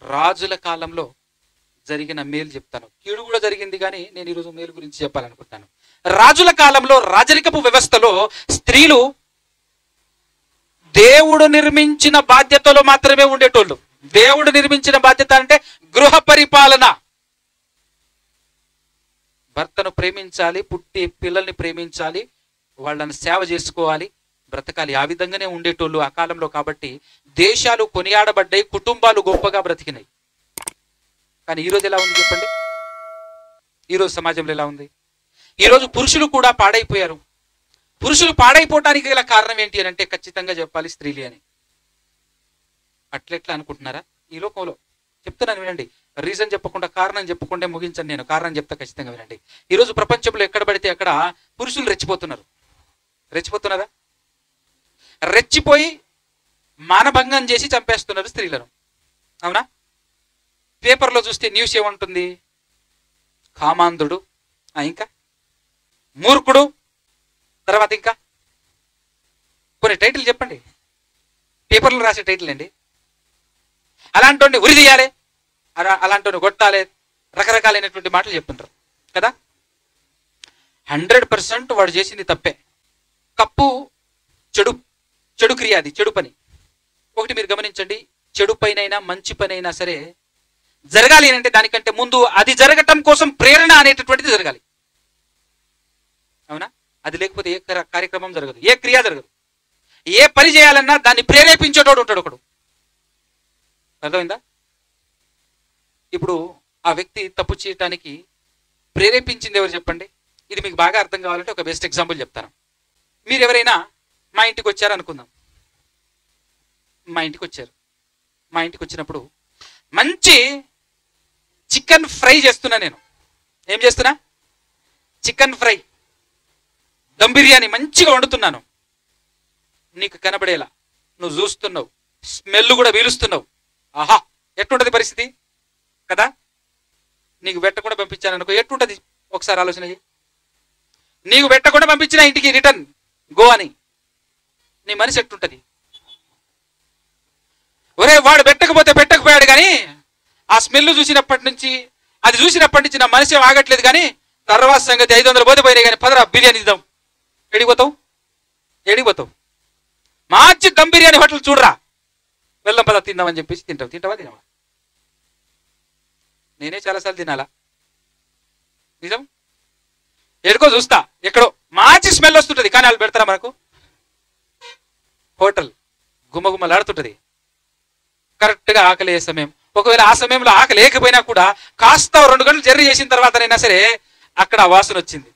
రాజుల కాలంలో జరిగిన మేలు చెప్తాను, కీడు కూడా జరిగింది, కానీ నేను ఈరోజు మేలు గురించి చెప్పాలనుకుంటాను. రాజుల కాలంలో రాజరికపు వ్యవస్థలో స్త్రీలు దేవుడు నిర్మించిన బాధ్యతలో మాత్రమే ఉండేటోళ్ళు. దేవుడు నిర్మించిన బాధ్యత అంటే గృహ పరిపాలన. భర్తను ప్రేమించాలి, పుట్టి పిల్లల్ని ప్రేమించాలి, వాళ్ళని సేవ చేసుకోవాలి, బ్రతకాలి. ఆ విధంగానే ఉండేటోళ్ళు ఆ కాలంలో. కాబట్టి దేశాలు కొనియాడబడ్డాయి, కుటుంబాలు గొప్పగా బ్రతికినాయి. కానీ ఈరోజు ఎలా ఉంది చెప్పండి? ఈరోజు సమాజంలో ఎలా ఉంది? ఈరోజు పురుషులు కూడా పాడైపోయారు. పురుషులు పాడైపోవటానికి గల కారణం ఏంటి అని అంటే ఖచ్చితంగా చెప్పాలి, స్త్రీలే అని. అట్లెట్లా అనుకుంటున్నారా? ఈ లోకంలో చెప్తున్నాను వినండి. రీజన్ చెప్పకుండా కారణం చెప్పకుండా ముగించండి. నేను కారణం చెప్తా, ఖచ్చితంగా వినండి. ఈరోజు ప్రపంచంలో ఎక్కడ పడితే అక్కడ పురుషులు రెచ్చిపోతున్నారు. రెచ్చిపోతున్నారా? రెచ్చిపోయి మానభంగం చేసి చంపేస్తున్నారు స్త్రీలను. అవునా? పేపర్లో చూస్తే న్యూస్ ఏముంటుంది? కామాంధుడు, ఇంకా మూర్ఖుడు, తర్వాత ఇంకా కొన్ని టైటిల్ చెప్పండి, పేపర్లో రాసే టైటిల్ అండి. అలాంటి ఉరి తీయాలి, అలాంటి కొట్టాలి, రకరకాలైనటువంటి మాటలు చెప్తుంటారు కదా. 100% వాడు చేసింది తప్పే. తప్పు చెడు క్రియ, అది చెడు పని. ఒకటి మీరు గమనించండి, చెడు పైనైనా మంచి పని అయినా సరే జరగాలి అంటే దానికంటే ముందు అది జరగటం కోసం ప్రేరణ అనేటటువంటిది జరగాలి. అవునా? అది లేకపోతే ఏ కార్యక్రమం జరగదు, ఏ క్రియ జరగదు. ఏ పని చేయాలన్నా దాన్ని ప్రేరేపించేటోడు ఉంటాడు ఒకడు. అర్థమైందా? ఇప్పుడు ఆ వ్యక్తి తప్పు చేయటానికి ప్రేరేపించింది ఎవరు చెప్పండి? ఇది మీకు బాగా అర్థం కావాలంటే ఒక బెస్ట్ ఎగ్జాంపుల్ చెప్తాను. మీరు ఎవరైనా మా ఇంటికి వచ్చారు అనుకుందాం. మా ఇంటికి వచ్చారు. మా ఇంటికి వచ్చినప్పుడు మంచి చికెన్ ఫ్రై చేస్తున్నా. నేను ఏం చేస్తున్నా? చికెన్ ఫ్రై, దమ్ బిర్యానీ మంచిగా వండుతున్నాను. నీకు కనబడేలా నువ్వు చూస్తున్నావు, స్మెల్ కూడా పీలుస్తున్నావు. ఆహా, ఎట్లుంటది పరిస్థితి కదా? నీకు పెట్టకుండా పంపించాను అనుకో, ఎట్లుంటది ఒకసారి ఆలోచన చేయి. నీకు పెట్టకుండా పంపించిన ఇంటికి రిటర్న్ గో అని నీ మనసు ఎట్లుంటది? ఒరే వాడు పెట్టకపోయాడు కానీ ఆ స్మెల్ చూసినప్పటి నుంచి నా మనసు ఆగట్లేదు, కానీ తర్వాత సంగతి 500 పోతే పోయినాయి, కానీ పదరా బిర్యానీ ఇద్దాం. ఎడిగిపోతావు? మంచి దమ్ బిర్యానీ హోటల్ చూడరా, వెళ్దాం పద తిందామని చెప్పేసి తింటావా? నేనే చాలాసార్లు తినాలా, నిజం. ఎడుకో చూస్తా, ఎక్కడో మంచి స్మెల్ వస్తుంటది, కానీ వాళ్ళు పెడతారా మనకు? హోటల్ గుమ్మగుమ్మలాడుతుంటది. కరెక్ట్గా ఆకలి అయ్యే సమయం, ఒకవేళ ఆ సమయంలో ఆకలి లేకపోయినా కూడా కాస్త 2 గంటలు జర్నీ చేసిన తర్వాతనైనా సరే అక్కడ వాసన వచ్చింది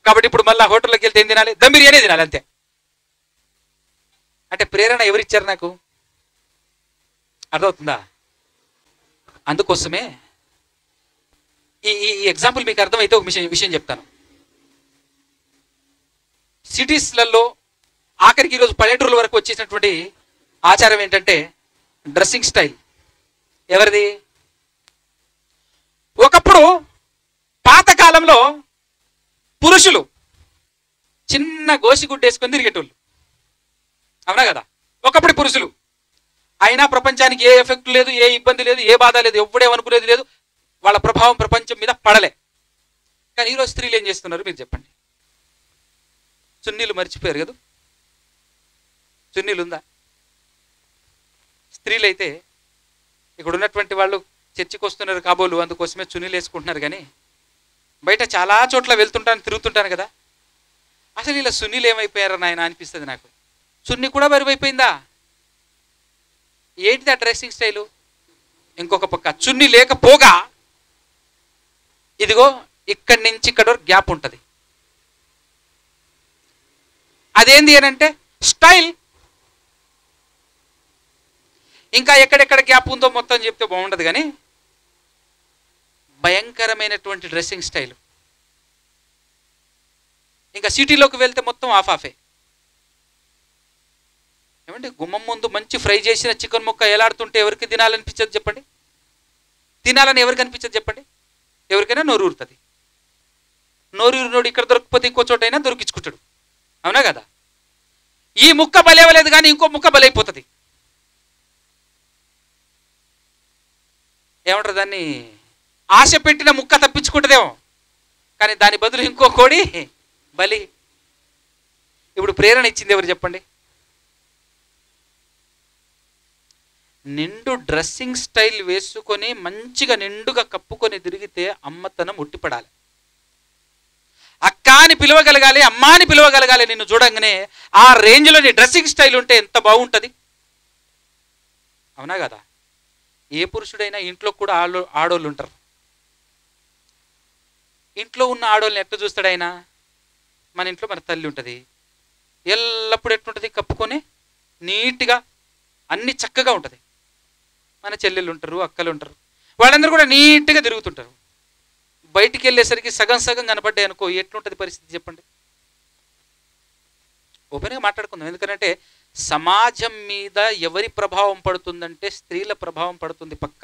కాబట్టి ఇప్పుడు మళ్ళీ హోటల్లోకి వెళ్తే ఏం తినాలి? దమ్ బిర్యానీ తినాలి, అంతే. అంటే ప్రేరణ ఎవరిచ్చారు నాకు? అర్థమవుతుందా? అందుకోసమే ఈ ఎగ్జాంపుల్ మీకు అర్థమైతే ఒక విషయం చెప్తాను. సిటీస్లలో ఆఖరికి ఈరోజు పల్లెటూరుల వరకు వచ్చేసినటువంటి ఆచారం ఏంటంటే డ్రెస్సింగ్ స్టైల్. ఎవరిది? ఒకప్పుడు పాతకాలంలో పురుషులు చిన్న గోసిగుడ్డ వేసుకొని తిరిగేటోళ్ళు, అవునా కదా? ఒకప్పుడు పురుషులు అయినా ప్రపంచానికి ఏ ఎఫెక్ట్ లేదు, ఏ ఇబ్బంది లేదు, ఏ బాధ లేదు, ఎవడేమనుకునేది లేదు, వాళ్ళ ప్రభావం ప్రపంచం మీద పడలే. కానీ ఈరోజు స్త్రీలు ఏం చేస్తున్నారు మీరు చెప్పండి? చున్నీలు మర్చిపోయారు కదా? చున్నీలు ఉందా? స్త్రీలు అయితే ఇక్కడ ఉన్నటువంటి వాళ్ళు చర్చికి వస్తున్నారు కాబోలు, అందుకోసమే చున్నీలు వేసుకుంటున్నారు. కానీ బయట చాలా చోట్ల వెళ్తుంటాను, తిరుగుతుంటాను కదా, అసలు ఇలా చున్నీలు ఏమైపోయారని ఆయన అనిపిస్తుంది నాకు. చున్నీ కూడా బరువైపోయిందా? ఏంటిది ఆ డ్రెస్సింగ్ స్టైలు? ఇంకొక పక్క చున్నీ లేకపోగా ఇదిగో ఇక్కడి నుంచి ఇక్కడ గ్యాప్ ఉంటుంది. అదేంది అని అంటే స్టైల్. ఇంకా ఎక్కడెక్కడ గ్యాప్ ఉందో మొత్తం చెప్తే బాగుండదు, కానీ భయంకరమైనటువంటి డ్రెస్సింగ్ స్టైల్. ఇంకా సిటీలోకి వెళ్తే మొత్తం ఆఫే. ఏమంటే గుమ్మం ముందు మంచి ఫ్రై చేసిన చికెన్ ముక్క ఎలాడుతుంటే ఎవరికి తినాలనిపించదు చెప్పండి? తినాలని ఎవరికి అనిపించదు చెప్పండి? ఎవరికైనా నోరు ఊరుతుంది. నోరు ఇక్కడ దొరకపోతే ఇంకో చోటైనా దొరికించుకుంటాడు, అవునా కదా? ఈ ముక్క బలేవలేదు కానీ ఇంకో ముక్క బలైపోతుంది. ఏమంటారు దాన్ని? ఆశ పెట్టిన ముక్క తప్పించుకుంటుందేమో, కానీ దాని బదులు ఇంకో కోడి బలి. ఇప్పుడు ప్రేరణ ఇచ్చింది ఎవరు చెప్పండి? నిండు డ్రెస్సింగ్ స్టైల్ వేసుకొని మంచిగా నిండుగా కప్పుకొని తిరిగితే అమ్మతనం ఉట్టిపడాలి. అక్క అని పిలవగలగాలి, అమ్మ అని పిలవగలగాలి. నిన్ను చూడంగానే ఆ రేంజ్లో నీ డ్రెస్సింగ్ స్టైల్ ఉంటే ఎంత బాగుంటుంది, అవునా కదా? ఏ పురుషుడైనా ఇంట్లో కూడా ఆడోళ్ళు ఉంటారు. ఇంట్లో ఉన్న ఆడోళ్ళని ఎట్లా చూస్తాడు ఆయన? మన ఇంట్లో మన తల్లి ఉంటుంది, ఎల్లప్పుడూ ఎట్లుంటుంది? కప్పుకొని నీట్గా అన్ని చక్కగా ఉంటుంది. మన చెల్లెళ్ళు ఉంటారు, అక్కలు ఉంటారు, వాళ్ళందరూ కూడా నీట్గా తిరుగుతుంటారు. బయటికి వెళ్ళేసరికి సగం సగం కనపడ్డాయి అనుకో, ఎట్లుంటుంది పరిస్థితి చెప్పండి? ఓపెన్గా మాట్లాడుకుందాం. ఎందుకంటే సమాజం మీద ఎవరి ప్రభావం పడుతుందంటే స్త్రీల ప్రభావం పడుతుంది పక్క.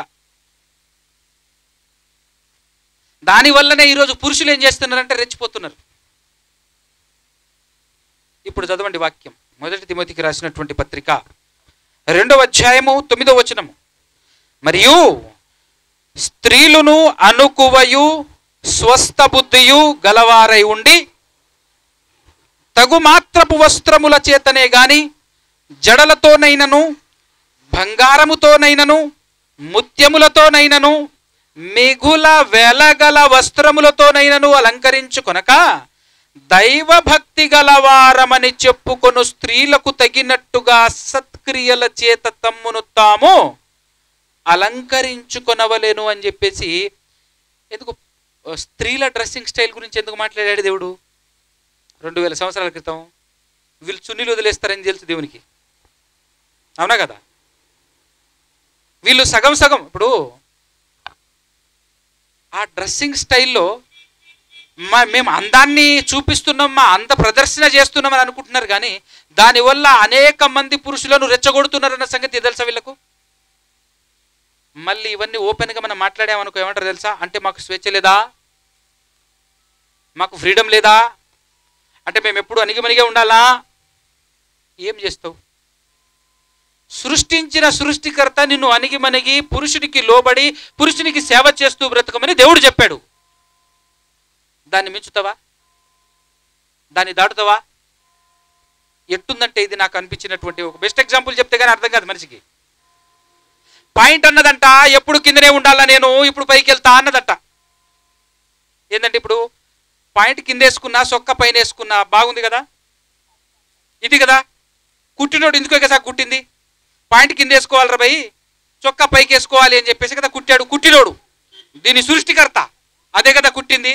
దానివల్లనే ఈరోజు పురుషులు ఏం చేస్తున్నారంటే రెచ్చిపోతున్నారు. ఇప్పుడు చదవండి వాక్యం, 1 తిమోతికి రాసినటువంటి పత్రిక 2వ అధ్యాయము 9వ వచనము. మరియు స్త్రీలును అనుకువయు స్వస్థ బుద్ధియు గలవారై ఉండి తగు మాత్రపు వస్త్రముల చేతనే గాని జడలతోనైనను బంగారముతోనైనను ముత్యములతోనైనను మిగుల వెలగల వస్త్రములతోనైనను అలంకరించుకొనక దైవభక్తి గలవారమని చెప్పుకొను స్త్రీలకు తగినట్టుగా సత్క్రియల చేత తమ్మును తాము అలంకరించుకొనవలేను అని చెప్పేసి. ఎందుకు స్త్రీల డ్రెస్సింగ్ స్టైల్ గురించి ఎందుకు మాట్లాడాడు దేవుడు? 2000 సంవత్సరాల క్రితం వీళ్ళు చున్నీలు వదిలేస్తారని తెలుసు దేవునికి, అవునా కదా? వీళ్ళు సగం సగం ఇప్పుడు ఆ డ్రెస్సింగ్ స్టైల్లో మేము అందాన్ని చూపిస్తున్నాం, మా అంద ప్రదర్శన చేస్తున్నామని అనుకుంటున్నారు. కానీ దానివల్ల అనేక మంది పురుషులను రెచ్చగొడుతున్నారన్న సంగతి తెలుసా వీళ్ళకు? మళ్ళీ ఇవన్నీ ఓపెన్గా మనం మాట్లాడామనుకో ఏమంటారు తెలుసా? అంటే మాకు స్వేచ్ఛ లేదా, మాకు ఫ్రీడమ్ లేదా, అంటే మేము ఎప్పుడు అణిగిమణిగే ఉండాలా? ఏం చేస్తావు? సృష్టించిన సృష్టికర్త నిన్ను అణిగిమణిగి పురుషునికి లోబడి పురుషునికి సేవ చేస్తూ బ్రతకమని దేవుడు చెప్పాడు. దాన్ని మించుతావా? దాన్ని దాటుతావా? ఎట్టుందంటే ఇది నాకు అనిపించినటువంటి ఒక బెస్ట్ ఎగ్జాంపుల్ చెప్తే కానీ అర్థం కాదు మనిషికి. పాయింట్ అన్నదంట ఎప్పుడు కిందనే ఉండాలా, నేను ఇప్పుడు పైకి వెళ్తా అన్నదట. ఏంటంటే ఇప్పుడు పాయింట్ కింద వేసుకున్నా, సొక్క పైన వేసుకున్నా బాగుంది కదా, ఇది కదా. కుట్టినోడు ఎందుకో కదా కుట్టింది, పాయింట్ కింద వేసుకోవాలరా భయ్, చొక్కా పైకి వేసుకోవాలి అని చెప్పేసి కదా కుట్టాడు కుట్టినోడు. దీని సృష్టికర్త అదే కదా కుట్టింది.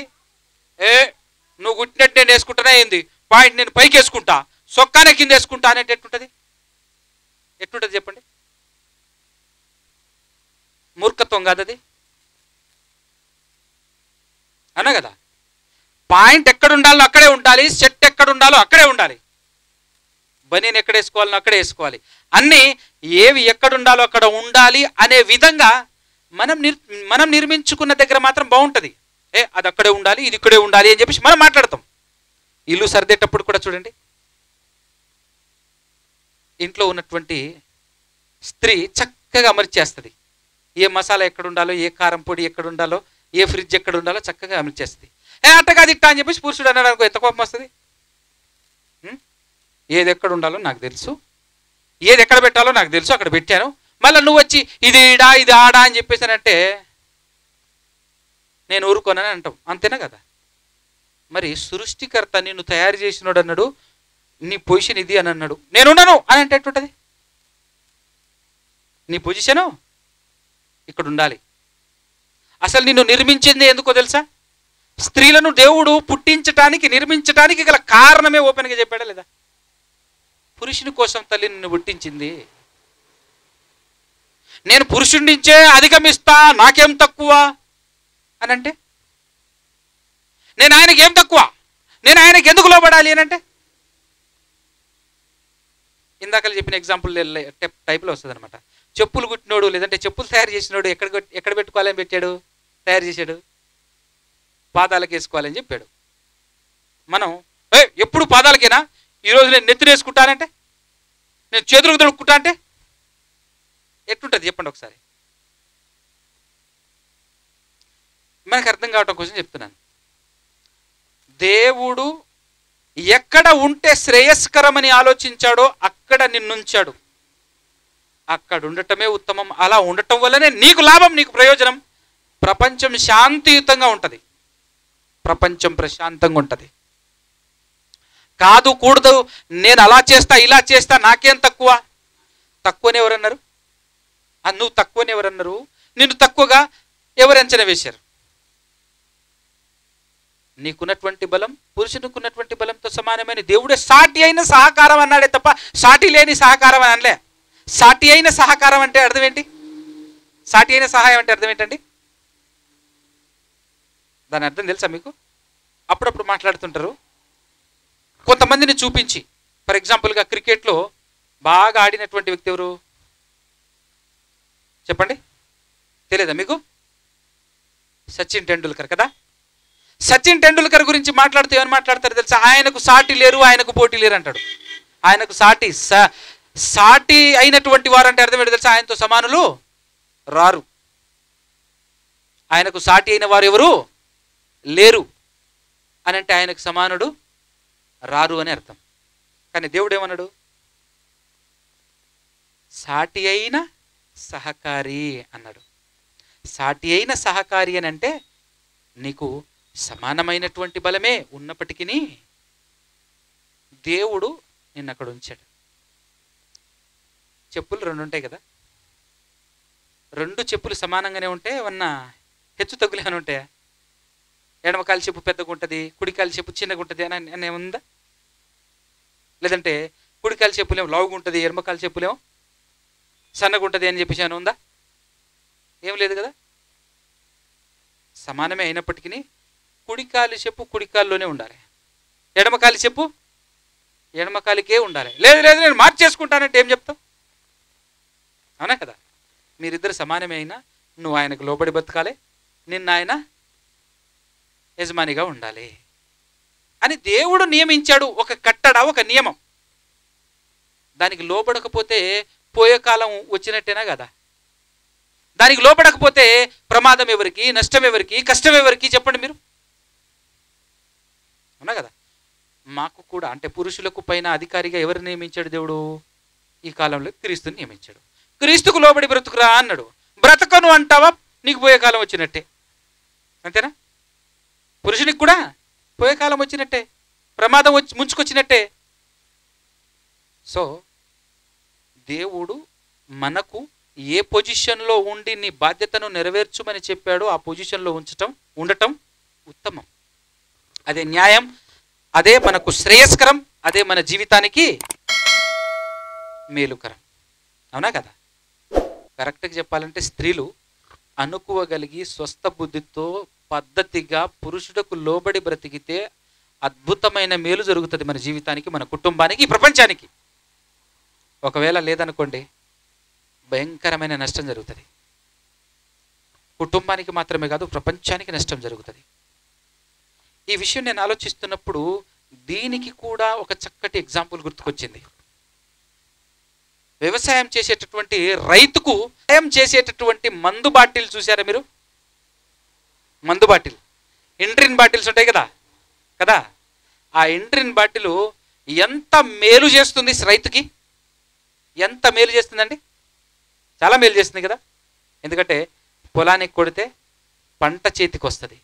నువ్వు కుట్టినట్టు నేను వేసుకుంటానా ఏంది, పాయింట్ నేను పైకి వేసుకుంటా, సొక్కానే కింద వేసుకుంటా అనేది ఎట్లుంటుంది? ఎట్లుంటుంది చెప్పండి? మూర్ఖత్వం కాదు అది, అన్నా కదా? పాయింట్ ఎక్కడ ఉండాలో అక్కడే ఉండాలి, సెట్ ఎక్కడ ఉండాలో అక్కడే ఉండాలి, బనీని ఎక్కడ వేసుకోవాలో అక్కడే వేసుకోవాలి, అన్నీ ఏవి ఎక్కడ ఉండాలో అక్కడ ఉండాలి అనే విధంగా మనం మనం నిర్మించుకున్న దగ్గర మాత్రం బాగుంటుంది. అది అక్కడే ఉండాలి, ఇది ఇక్కడే ఉండాలి అని చెప్పేసి మనం మాట్లాడతాం. ఇల్లు సర్దేటప్పుడు కూడా చూడండి, ఇంట్లో ఉన్నటువంటి స్త్రీ చక్కగా అమర్చేస్తుంది. ఏ మసాలా ఎక్కడ ఉండాలో, ఏ కారం పొడి ఎక్కడ ఉండాలో, ఏ ఫ్రిడ్జ్ ఎక్కడ ఉండాలో చక్కగా అమర్చేస్తుంది. అట్టగా తిట్టా అని చెప్పేసి పురుషుడు అన్నాడు అనుకో, ఎంత కోపం వస్తుంది. ఏది ఎక్కడ ఉండాలో నాకు తెలుసు, ఏది ఎక్కడ పెట్టాలో నాకు తెలుసు, అక్కడ పెట్టాను, మళ్ళీ నువ్వు వచ్చి ఇది ఈడా ఇది ఆడా అని చెప్పేసానంటే నేను ఊరుకోనని అంటాం. అంతేనా కదా? మరి సృష్టికర్త నిన్ను తయారు చేసినోడు అన్నాడు, నీ పొజిషన్ ఇది అని అన్నాడు, నేను ఉండను అని అంటే ఎట్టుంటుంది? నీ పొజిషను ఇక్కడ ఉండాలి. అసలు నిన్ను నిర్మించింది ఎందుకో తెలుసా? స్త్రీలను దేవుడు పుట్టించటానికి, నిర్మించటానికి గల కారణమే ఓపెన్గా చెప్పాడా లేదా? పురుషుని కోసం తల్లి నిన్ను పుట్టించింది. నేను పురుషుడి నుంచే అధిగమిస్తా, నాకేం తక్కువ అని అంటే, నేను ఆయనకి ఏం తక్కువ, నేను ఆయనకి ఎందుకు లోబడాలి అని అంటే, ఇందాక చెప్పిన ఎగ్జాంపుల్ టైప్లో వస్తుంది అనమాట. చెప్పులు కుట్టినోడు లేదంటే చెప్పులు తయారు చేసినోడు ఎక్కడ పెట్టుకోవాలని పెట్టాడు, తయారు చేశాడు, పాదాలకు వేసుకోవాలని చెప్పాడు. మనం ఎప్పుడు పాదాలకేనా, ఈరోజు నేను నెత్తిన వేసుకుంటానంటే, నేను చేతులకు దొడుక్కుంటా అంటే ఎట్లుంటుంది చెప్పండి ఒకసారి. మనకు అర్థం కావటం కోసం చెప్తున్నాను. దేవుడు ఎక్కడ ఉంటే శ్రేయస్కరమని ఆలోచించాడో అక్కడ నిన్నుంచాడు. అక్కడ ఉండటమే ఉత్తమం. అలా ఉండటం వల్లనే నీకు లాభం, నీకు ప్రయోజనం. ప్రపంచం శాంతియుతంగా ఉంటుంది, ప్రపంచం ప్రశాంతంగా ఉంటుంది. కాదు కూడదు, నేను అలా చేస్తా ఇలా చేస్తా, నాకేం తక్కువ. తక్కువని ఎవరన్నారు? నువ్వు తక్కువని ఎవరన్నారు? నిన్ను తక్కువగా ఎవరు అంచనా వేశారు? నీకున్నటువంటి బలం పురుషునికున్నటువంటి బలంతో సమానమైన దేవుడే సాటి అయిన సహకారం అన్నాడే తప్ప సాటి లేని సహకారం అని అనలే. సాటి అయిన సహకారం అంటే అర్థం ఏంటి? సాటి అయిన సహాయం అంటే అర్థం ఏంటండి? దాని అర్థం తెలుసా మీకు? అప్పుడప్పుడు మాట్లాడుతుంటారు కొంతమందిని చూపించి. ఫర్ ఎగ్జాంపుల్గా క్రికెట్లో బాగా ఆడినటువంటి వ్యక్తి ఎవరు చెప్పండి? తెలియదా మీకు? సచిన్ టెండూల్కర్ కదా. సచిన్ టెండూల్కర్ గురించి మాట్లాడుతూ ఏమని మాట్లాడతారు తెలుసా? ఆయనకు సాటి లేరు, ఆయనకు పోటీ లేరు అంటాడు. ఆయనకు సాటి అయినటువంటి వారు అంటే అర్థం ఏంటి తెలుసా? ఆయనతో సమానులు రారు. ఆయనకు సాటి అయిన వారు ఎవరు లేరు అని అంటే ఆయనకు సమానుడు రారు అని అర్థం. కానీ దేవుడు ఏమన్నాడు? సాటి అయిన సహకారి అన్నాడు. సాటి అయిన సహకారి అని అంటే నీకు సమానమైనటువంటి బలమే ఉన్నప్పటికీ దేవుడు నిన్ను అక్కడ ఉంచాడు. చెప్పులు రెండు ఉంటాయి కదా, రెండు చెప్పులు సమానంగానే ఉంటే ఏమన్నా హెచ్చు తగ్గులు ఏమైనా ఉంటాయా? ఎడమకాలి చెప్పు పెద్దగా ఉంటుంది, కుడికాలి చెప్పు చిన్నగా ఉంటుంది అని ఏముందా? లేదంటే కుడికాలి చెప్పులేమో లావుగా ఉంటుంది, ఎడమకాలి చెప్పులేమో సన్నగా ఉంటుంది అని చెప్పేసి అని ఉందా? ఏం లేదు కదా. సమానమే అయినప్పటికీ కుడికాలి చెప్పు కుడికాల్లోనే ఉండాలి, ఎడమకాలి చెప్పు ఎడమకాలికే ఉండాలి. లేదు లేదు నేను మార్చేసుకుంటానంటే ఏం చెప్తావు? అవునా కదా. మీరిద్దరు సమానమే అయినా నువ్వు ఆయనకు లోబడి బతకాలి, నిన్న ఆయన యజమానిగా ఉండాలి అని దేవుడు నియమించాడు. ఒక కట్టడ, ఒక నియమం. దానికి లోబడకపోతే పోయే కాలం వచ్చినట్టేనా కదా. దానికి లోబడకపోతే ప్రమాదం ఎవరికి, నష్టం ఎవరికి, కష్టం ఎవరికి చెప్పండి మీరు? అవునా కదా. మాకు కూడా అంటే పురుషులకు పైన అధికారిగా ఎవరు నియమించాడు దేవుడు? ఈ కాలంలో క్రీస్తుని నియమించాడు. క్రీస్తుకు లోబడి బ్రతుకురా అన్నాడు. బ్రతకను అంటావా నీకు పోయే కాలం వచ్చినట్టే, అంతేనా? పురుషునికి కూడా పోయే కాలం వచ్చినట్టే, ప్రమాదం ముంచుకొచ్చినట్టే. సో దేవుడు మనకు ఏ పొజిషన్లో ఉండి నీ బాధ్యతను నెరవేర్చుమని చెప్పాడో ఆ పొజిషన్లో ఉండటం ఉత్తమం. అదే న్యాయం, అదే మనకు శ్రేయస్కరం, అదే మన జీవితానికి మేలుకరం. అవునా కదా. కరెక్ట్గా చెప్పాలంటే స్త్రీలు అనుకోగలిగి స్వస్థ బుద్ధితో పద్ధతిగా పురుషుడకు లోబడి బ్రతికితే అద్భుతమైన మేలు జరుగుతుంది మన జీవితానికి, మన కుటుంబానికి, ప్రపంచానికి. ఒకవేళ లేదనుకోండి భయంకరమైన నష్టం జరుగుతుంది. కుటుంబానికి మాత్రమే కాదు, ప్రపంచానికి నష్టం జరుగుతుంది. ఈ విషయం నేను ఆలోచిస్తున్నప్పుడు దీనికి కూడా ఒక చక్కటి ఎగ్జాంపుల్ గుర్తుకొచ్చింది. వ్యవసాయం చేసేటటువంటి రైతుకు వ్యవసాయం చేసేటటువంటి మందు బాటిల్ చూసారా మీరు? మందు బాటిల్, ఇండ్రిన్ బాటిల్స్ ఉంటాయి కదా కదా ఆ ఇండ్రిన్ బాటిల్ ఎంత మేలు చేస్తుంది రైతుకి? ఎంత మేలు చేస్తుందండి? చాలా మేలు చేస్తుంది కదా. ఎందుకంటే పొలానికి కొడితే పంట చేతికి వస్తుంది,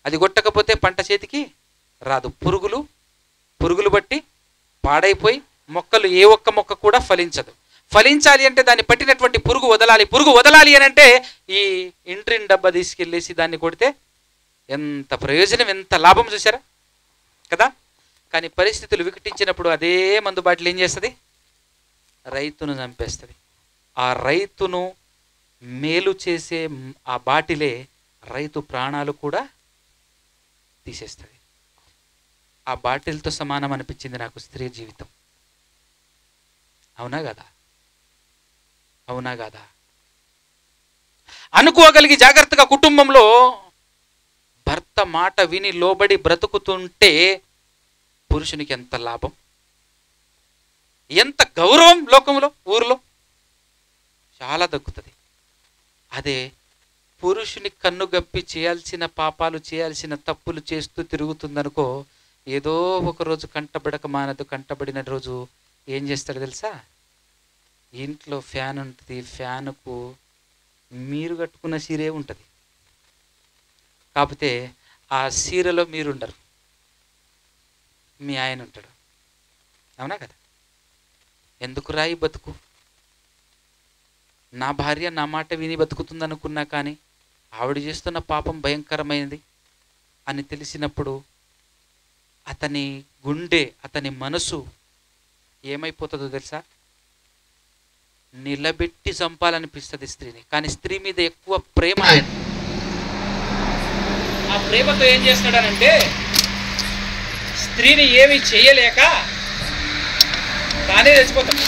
అది కొట్టకపోతే పంట చేతికి రాదు. పురుగులు బట్టి పాడైపోయి మొక్కలు ఏ ఒక్క మొక్క కూడా ఫలించదు. ఫలించాలి అంటే దాన్ని పట్టినటువంటి పురుగు వదలాలి అని అంటే ఈ ఇంట్రిన్ డబ్బా తీసుకెళ్ళేసి దాన్ని కొడితే ఎంత ప్రయోజనం, ఎంత లాభం చూసారా కదా. కానీ పరిస్థితులు వికటించినప్పుడు అదే మందు బాటిల్ ఏం చేస్తుంది? రైతును చంపేస్తుంది. ఆ రైతును మేలు చేసే ఆ బాటిలే రైతు ప్రాణాలు కూడా తీసేస్తుంది. ఆ బాటిల్తో సమానం అనిపించింది నాకు స్త్రీ జీవితం. అవునా కదా? అవునా కదా? అనుకోగలిగి జాగ్రత్తగా కుటుంబంలో భర్త మాట విని లోబడి బ్రతుకుతుంటే పురుషునికి ఎంత లాభం, ఎంత గౌరవం లోకంలో, ఊరిలో చాలా దక్కుతుంది. అదే పురుషుని కన్ను గప్పి చేయాల్సిన పాపాలు, చేయాల్సిన తప్పులు చేస్తూ తిరుగుతుందనుకో, ఏదో ఒకరోజు కంటబడక మానదు. కంటబడిన రోజు ఏం చేస్తాడు తెలుసా? ఇంట్లో ఫ్యాన్ ఉంటుంది, ఫ్యాన్కు మీరు కట్టుకున్న సీరే ఉంటుంది, కాకపోతే ఆ సీరలో మీరుండరు, మీ ఆయన ఉంటాడు. అవునా కదా? ఎందుకు రాయి బతుకు? నా భార్య నా మాట విని బతుకుతుంది అనుకున్నా, కానీ ఆవిడ చేస్తున్న పాపం భయంకరమైనది అని తెలిసినప్పుడు అతని గుండె, అతని మనసు ఏమైపోతుందో తెలుసా? నిలబెట్టి చంపాలనిపిస్తుంది స్త్రీని. కానీ స్త్రీ మీద ఎక్కువ ప్రేమ. ఆ ప్రేమతో ఏం చేస్తాడనంటే స్త్రీని ఏమి చేయలేక తానే చచ్చిపోతాడు.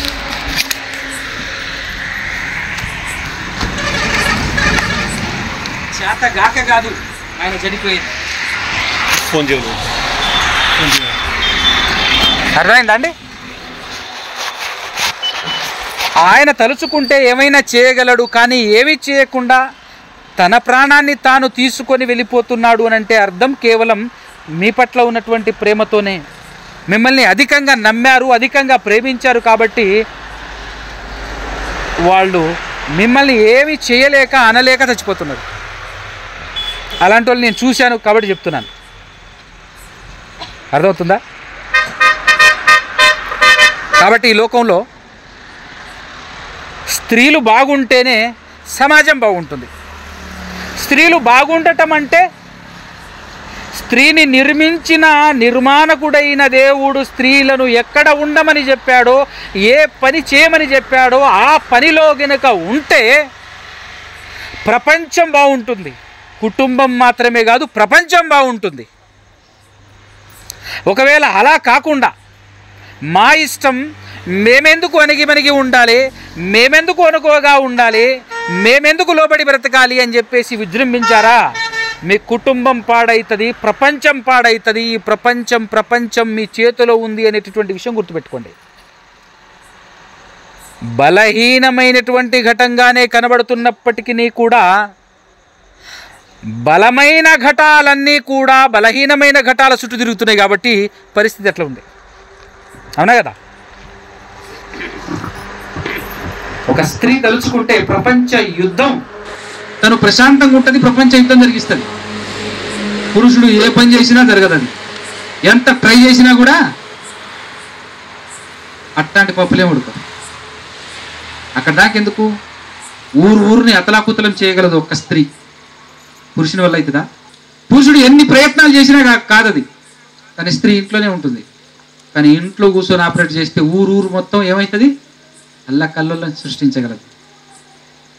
చేత గాక కాదు ఆయన చనిపోయింది. అర్థమైందండి? ఆయన తలుచుకుంటే ఏమైనా చేయగలడు, కానీ ఏమీ చేయకుండా తన ప్రాణాన్ని తాను తీసుకొని వెళ్ళిపోతున్నాడు అని అంటే అర్థం కేవలం మీ పట్ల ఉన్నటువంటి ప్రేమతోనే. మిమ్మల్ని అధికంగా నమ్మారు, అధికంగా ప్రేమించారు, కాబట్టి వాళ్ళు మిమ్మల్ని ఏమీ చేయలేక అనలేక చచ్చిపోతున్నారు. అలాంటి వాళ్ళు నేను చూశాను కాబట్టి చెప్తున్నాను. అర్థమవుతుందా? కాబట్టి ఈ లోకంలో స్త్రీలు బాగుంటేనే సమాజం బాగుంటుంది. స్త్రీలు బాగుండటం అంటే స్త్రీని నిర్మించిన నిర్మాణకుడైన దేవుడు స్త్రీలను ఎక్కడ ఉండమని చెప్పాడో, ఏ పని చేయమని చెప్పాడో ఆ పనిలో గనుక ఉంటే ప్రపంచం బాగుంటుంది. కుటుంబం మాత్రమే కాదు, ప్రపంచం బాగుంటుంది. ఒకవేళ అలా కాకుండా మా ఇష్టం, మేమెందుకు అణిగిమణిగి ఉండాలి, మేమెందుకు అనుకోగా ఉండాలి, మేమెందుకు లోబడి బ్రతకాలి అని చెప్పేసి విజృంభించారా, మీ కుటుంబం పాడవుతుంది, ప్రపంచం పాడవుతుంది. ఈ ప్రపంచం మీ చేతిలో ఉంది అనేటటువంటి విషయం గుర్తుపెట్టుకోండి. బలహీనమైనటువంటి ఘటంగానే కనబడుతున్నప్పటికీ కూడా బలమైన ఘటాలన్నీ కూడా బలహీనమైన ఘటాల చుట్టూ తిరుగుతున్నాయి. కాబట్టి పరిస్థితి ఎట్లా ఉంది? అవునా కదా? ఒక స్త్రీ తలుచుకుంటే ప్రపంచ యుద్ధం, తను ప్రశాంతంగా ఉంటుంది, ప్రపంచ యుద్ధం జరిగిస్తుంది. పురుషుడు ఏ పని చేసినా జరగదు, అది ఎంత ట్రై చేసినా కూడా అట్లాంటి పప్పులే ఉడకవు. అక్కడ దాకెందుకు? ఊరిని అతలాకుతలం చేయగలదు ఒక్క స్త్రీ. పురుషుని వల్ల అవుతుందా? పురుషుడు ఎన్ని ప్రయత్నాలు చేసినా కాదది. కానీ స్త్రీ ఇంట్లోనే ఉంటుంది. కానీ ఇంట్లో కూర్చొని ఆపరేట్ చేస్తే ఊరు మొత్తం ఏమవుతుంది? అల్లకల్లోలను సృష్టించగలదు.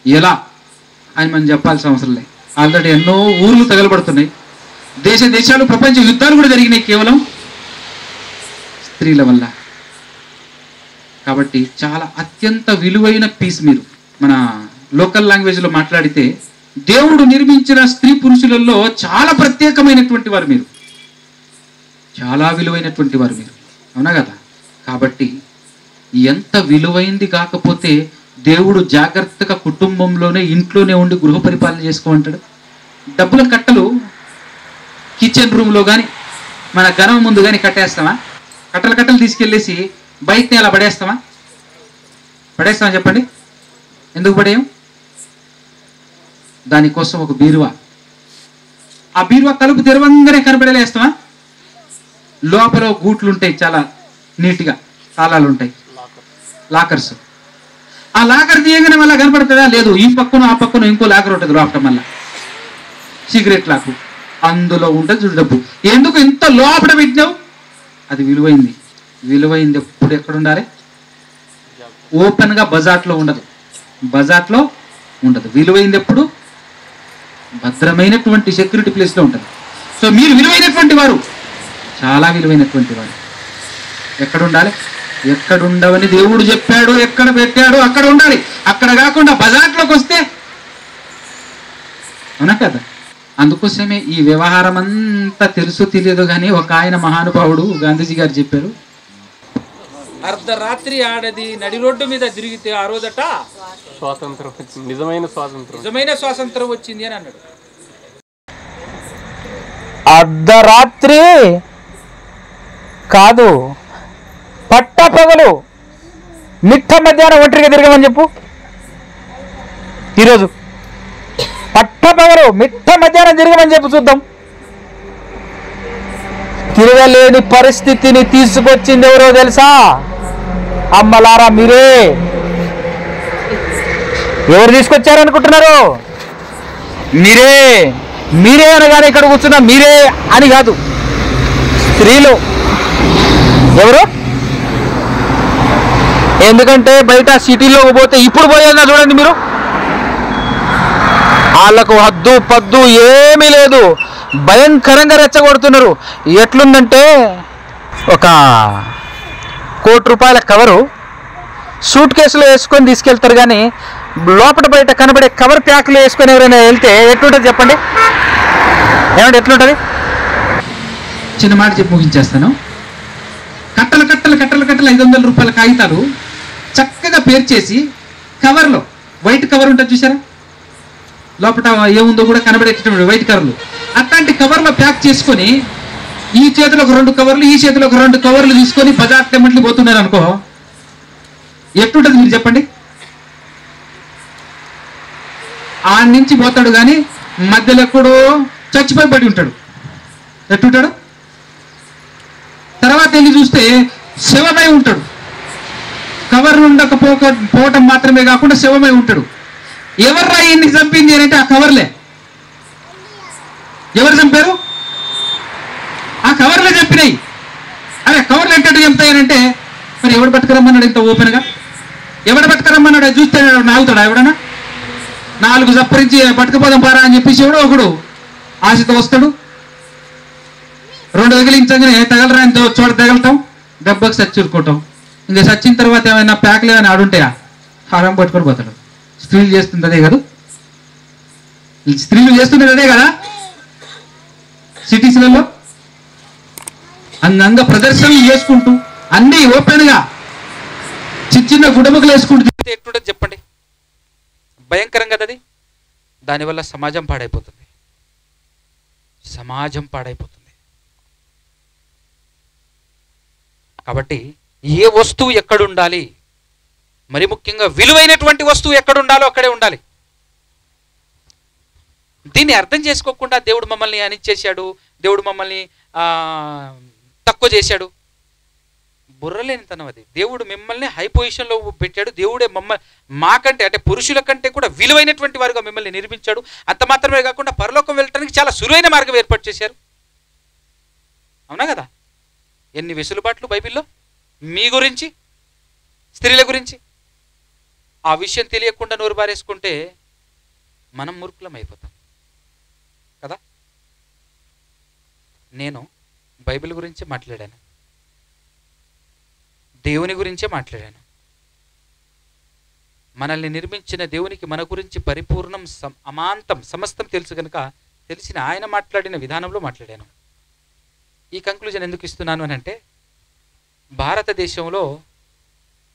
ఎలా అని మనం చెప్పాల్సిన అవసరం లేదు. ఆల్రెడీ ఎన్నో ఊర్లు తగలబడుతున్నాయి, దేశాలు ప్రపంచ యుద్ధాలు కూడా జరిగినాయి కేవలం స్త్రీల వల్ల. కాబట్టి చాలా అత్యంత విలువైన పీస్. మీరు మన లోకల్ లాంగ్వేజ్లో మాట్లాడితే దేవుడు నిర్మించిన స్త్రీ పురుషులలో చాలా ప్రత్యేకమైనటువంటి వారు మీరు, చాలా విలువైనటువంటి వారు మీరు, అవునా కదా? కాబట్టి ఎంత విలువైంది కాకపోతే దేవుడు జాగ్రత్తగా కుటుంబంలోనే ఇంట్లోనే ఉండి గృహ పరిపాలన చేసుకోమంటాడు. డబ్బుల కట్టలు కిచెన్ రూమ్లో కానీ మన గనం ముందు కానీ కట్టేస్తామా? కట్టలు తీసుకెళ్ళేసి బయటని అలా పడేస్తామా చెప్పండి? ఎందుకు పడేయం? దానికోసం ఒక బీరువా, ఆ బీరువా తలుపు తెరవంగానే కనపడేస్తామా? లోపల గూట్లు ఉంటాయి, చాలా నీట్గా తాళాలు ఉంటాయి, లాకర్స్. ఆ లాకర్ తీయగానే మళ్ళీ కనపడుతుందా? లేదు. ఈ పక్కన ఆ పక్కన ఇంకో లాకర్ ఉంటుంది లోపల, మళ్ళీ సీక్రెట్ లాకు, అందులో ఉంటుంది చూడు డబ్బు. ఎందుకు ఇంత లోపల పెట్టినావు? అది విలువైంది. విలువైంది ఎప్పుడు ఎక్కడ ఉండాలి? ఓపెన్గా బజాట్లో ఉండదు, బజాట్లో ఉండదు. విలువైంది ఎప్పుడు భద్రమైనటువంటి సెక్యూరిటీ ప్లేస్లో ఉంటుంది. సో మీరు విలువైనటువంటి వారు, చాలా విలువైనటువంటి వారు. ఎక్కడ ఉండాలి? ఎక్కడ ఉండవని దేవుడు చెప్పాడు, ఎక్కడ పెట్టాడు అక్కడ ఉండాలి. అక్కడ కాకుండా బజార్లోకి వస్తే, అవునా కదా? అందుకోసమే ఈ వ్యవహారం అంతా తెలుసు తెలియదు కానీ ఒక ఆయన మహానుభావుడు గాంధీజీ గారు చెప్పారు, అర్ధరాత్రి ఆడది నడి రోడ్డు మీద తిరిగితే ఆ రోజట స్వాతంత్రం వచ్చింది, నిజమైన స్వాతంత్రం వచ్చింది అని అన్నాడు. అర్ధరాత్రి కాదు, పట్టపగలు మిట్ట మధ్యాహ్నం ఒంటరిగా తిరగమని చెప్పు. ఈరోజు పట్టపగలు మిట్ట మధ్యాహ్నం తిరగమని చెప్పు, చూద్దాం. తిరగలేని పరిస్థితిని తీసుకొచ్చింది ఎవరో తెలుసా? అమ్మలారా మీరే. ఎవరు తీసుకొచ్చారనుకుంటున్నారు? మీరే అనగానే ఇక్కడ కూర్చున్నా మీరే అని కాదు, స్త్రీలు. ఎవరు? ఎందుకంటే బయట సిటీలోకి పోతే, ఇప్పుడు పోయేదా చూడండి మీరు, వాళ్ళకు హద్దు పద్దు ఏమీ లేదు, భయంకరంగా రెచ్చగొడుతున్నారు. ఎట్లుందంటే ఒక ₹1,00,00,000 కవరు సూట్ కేసులో వేసుకొని తీసుకెళ్తారు, కానీ లోపల బయట కనబడే కవర్ ప్యాక్లు వేసుకొని ఎవరైనా వెళ్తే ఎట్లుంటుంది చెప్పండి? ఏమంటే ఎట్లుంటుంది? చిన్న మాట చెప్పి ముగించేస్తాను. కట్టలు ₹500 కాగితాలు చక్కగా పేర్చేసి కవర్లో, వైట్ కవర్ ఉంటుంది చూసారా, లోపల ఏముందో కూడా కనబడేటటువంటి వైట్ కవర్లు, అట్లాంటి కవర్లో ప్యాక్ చేసుకొని ఈ చేతిలో ఒక 2 కవర్లు, ఈ చేతిలో ఒక 2 కవర్లు తీసుకొని బజార్ టెంబట్లు పోతున్నారు అనుకో, ఎట్లుంటుంది మీరు చెప్పండి? ఆ నుంచి పోతాడు కానీ మధ్యలో ఎక్కడో చచ్చిపోయి పడి ఉంటాడు. ఎట్టుంటాడు? తర్వాత వెళ్ళి చూస్తే శవమై ఉంటాడు. కవర్ ఉండకపోవటం మాత్రమే కాకుండా శవమై ఉంటాడు. ఎవర్రా ఈయన్ని చంపింది అని అంటే ఆ కవర్లే. ఎవరు చంపారు? ఆ కవర్లే చంపినాయి. అరే కవర్లు ఎట్టట్టు చంపుతాయనంటే మరి ఎవడు పట్టుకురమ్మన్నాడు ఇంత ఓపెన్గా? ఎవడు పట్టుకురమ్మన్నాడు? చూస్తే నాగుతాడా ఎవడన్నా? 4 చప్పరించి పట్టుకుపోదాం పారా అని చెప్పేసి ఎవడో ఒకడు ఆశతో వస్తాడు. 2 తగిలించగానే తగలరా అని చోట తగలటం, దెబ్బకి చచ్చురుకోవటం. ఇంకా చచ్చిన తర్వాత ఏమైనా ప్యాక్లు ఏమైనా ఆడుంటాయా? హారం పట్టుకొని పోతాడు. స్త్రీలు చేస్తుంది అదే కదా, స్త్రీలు చేస్తున్నది అదే కదా సిటీస్లలో. అందంగా ప్రదర్శనలు చేసుకుంటూ అన్నీ ఓపెన్గా చిన్న గుడముకలు వేసుకుంటూ ఎట్లుంటుంది చెప్పండి? భయంకరం కదా అది. దానివల్ల సమాజం పాడైపోతుంది. కాబట్టి ఏ వస్తువు ఎక్కడుండాలి, మరి ముఖ్యంగా విలువైనటువంటి వస్తువు ఎక్కడుండాలో అక్కడే ఉండాలి. దీన్ని అర్థం చేసుకోకుండా దేవుడు మమ్మల్ని అనిచ్చేశాడు, దేవుడు మమ్మల్ని తక్కువ చేశాడు. బుర్రలేనితనం అది. దేవుడు మిమ్మల్ని హై పొజిషన్లో పెట్టాడు. దేవుడే మాకంటే అంటే పురుషుల కంటే కూడా విలువైనటువంటి వారుగా మిమ్మల్ని నిర్మించాడు. అంత మాత్రమే కాకుండా పరలోకం వెళ్ళటానికి చాలా సులువైన మార్గం ఏర్పాటు చేశారు. అవునా కదా? ఎన్ని వెసులుబాట్లు బైబిల్లో మీ గురించి, స్త్రీల గురించి. ఆ విషయం తెలియకుండా నోరు బారేసుకుంటే మనం మూర్ఖులం అయిపోతాం కదా. నేను బైబిల్ గురించి మాట్లాడాను, దేవుని గురించే మాట్లాడాను. మనల్ని నిర్మించిన దేవునికి మన గురించి పరిపూర్ణం అమాంతం సమస్తం తెలుసు కనుక తెలిసిన ఆయన మాట్లాడిన విధానంలో మాట్లాడాను. ఈ కంక్లూజన్ ఎందుకు ఇస్తున్నాను అని అంటే, భారతదేశంలో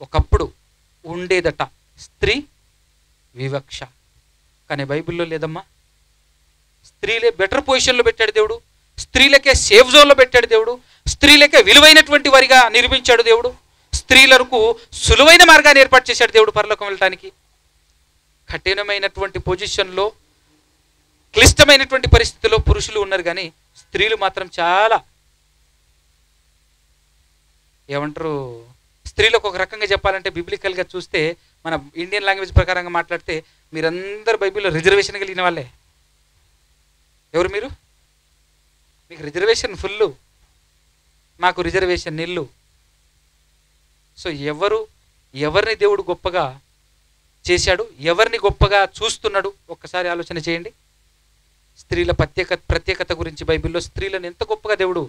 ఒకప్పుడు ఉండేదట స్త్రీ వివక్ష, కానీ బైబిల్లో లేదమ్మా. స్త్రీలే బెటర్ పొజిషన్లో పెట్టాడు దేవుడు, స్త్రీలకే సేఫ్ జోన్లో పెట్టాడు దేవుడు, స్త్రీలకే విలువైనటువంటి వారిగా నిర్మించాడు దేవుడు, స్త్రీలకు సులువైన మార్గాన్ని ఏర్పాటు చేశాడు దేవుడు పరలోకం వెళ్ళటానికి. కఠినమైనటువంటి పొజిషన్లో క్లిష్టమైనటువంటి పరిస్థితుల్లో పురుషులు ఉన్నారు, కానీ స్త్రీలు మాత్రం చాలా ఏమంటారు, స్త్రీలకు ఒక రకంగా చెప్పాలంటే బిబ్లికల్గా చూస్తే మన ఇండియన్ లాంగ్వేజ్ ప్రకారంగా మాట్లాడితే మీరందరూ బైబిల్లో రిజర్వేషన్ కలిగిన వాళ్ళే. ఎవరు మీరు? మీకు రిజర్వేషన్ ఫుల్లు, మాకు రిజర్వేషన్ నిల్లు. సో ఎవరిని దేవుడు గొప్పగా చేశాడు, ఎవరిని గొప్పగా చూస్తున్నాడు ఒక్కసారి ఆలోచన చేయండి. స్త్రీల ప్రత్యేకత గురించి బైబిల్లో స్త్రీలను ఎంత గొప్పగా దేవుడు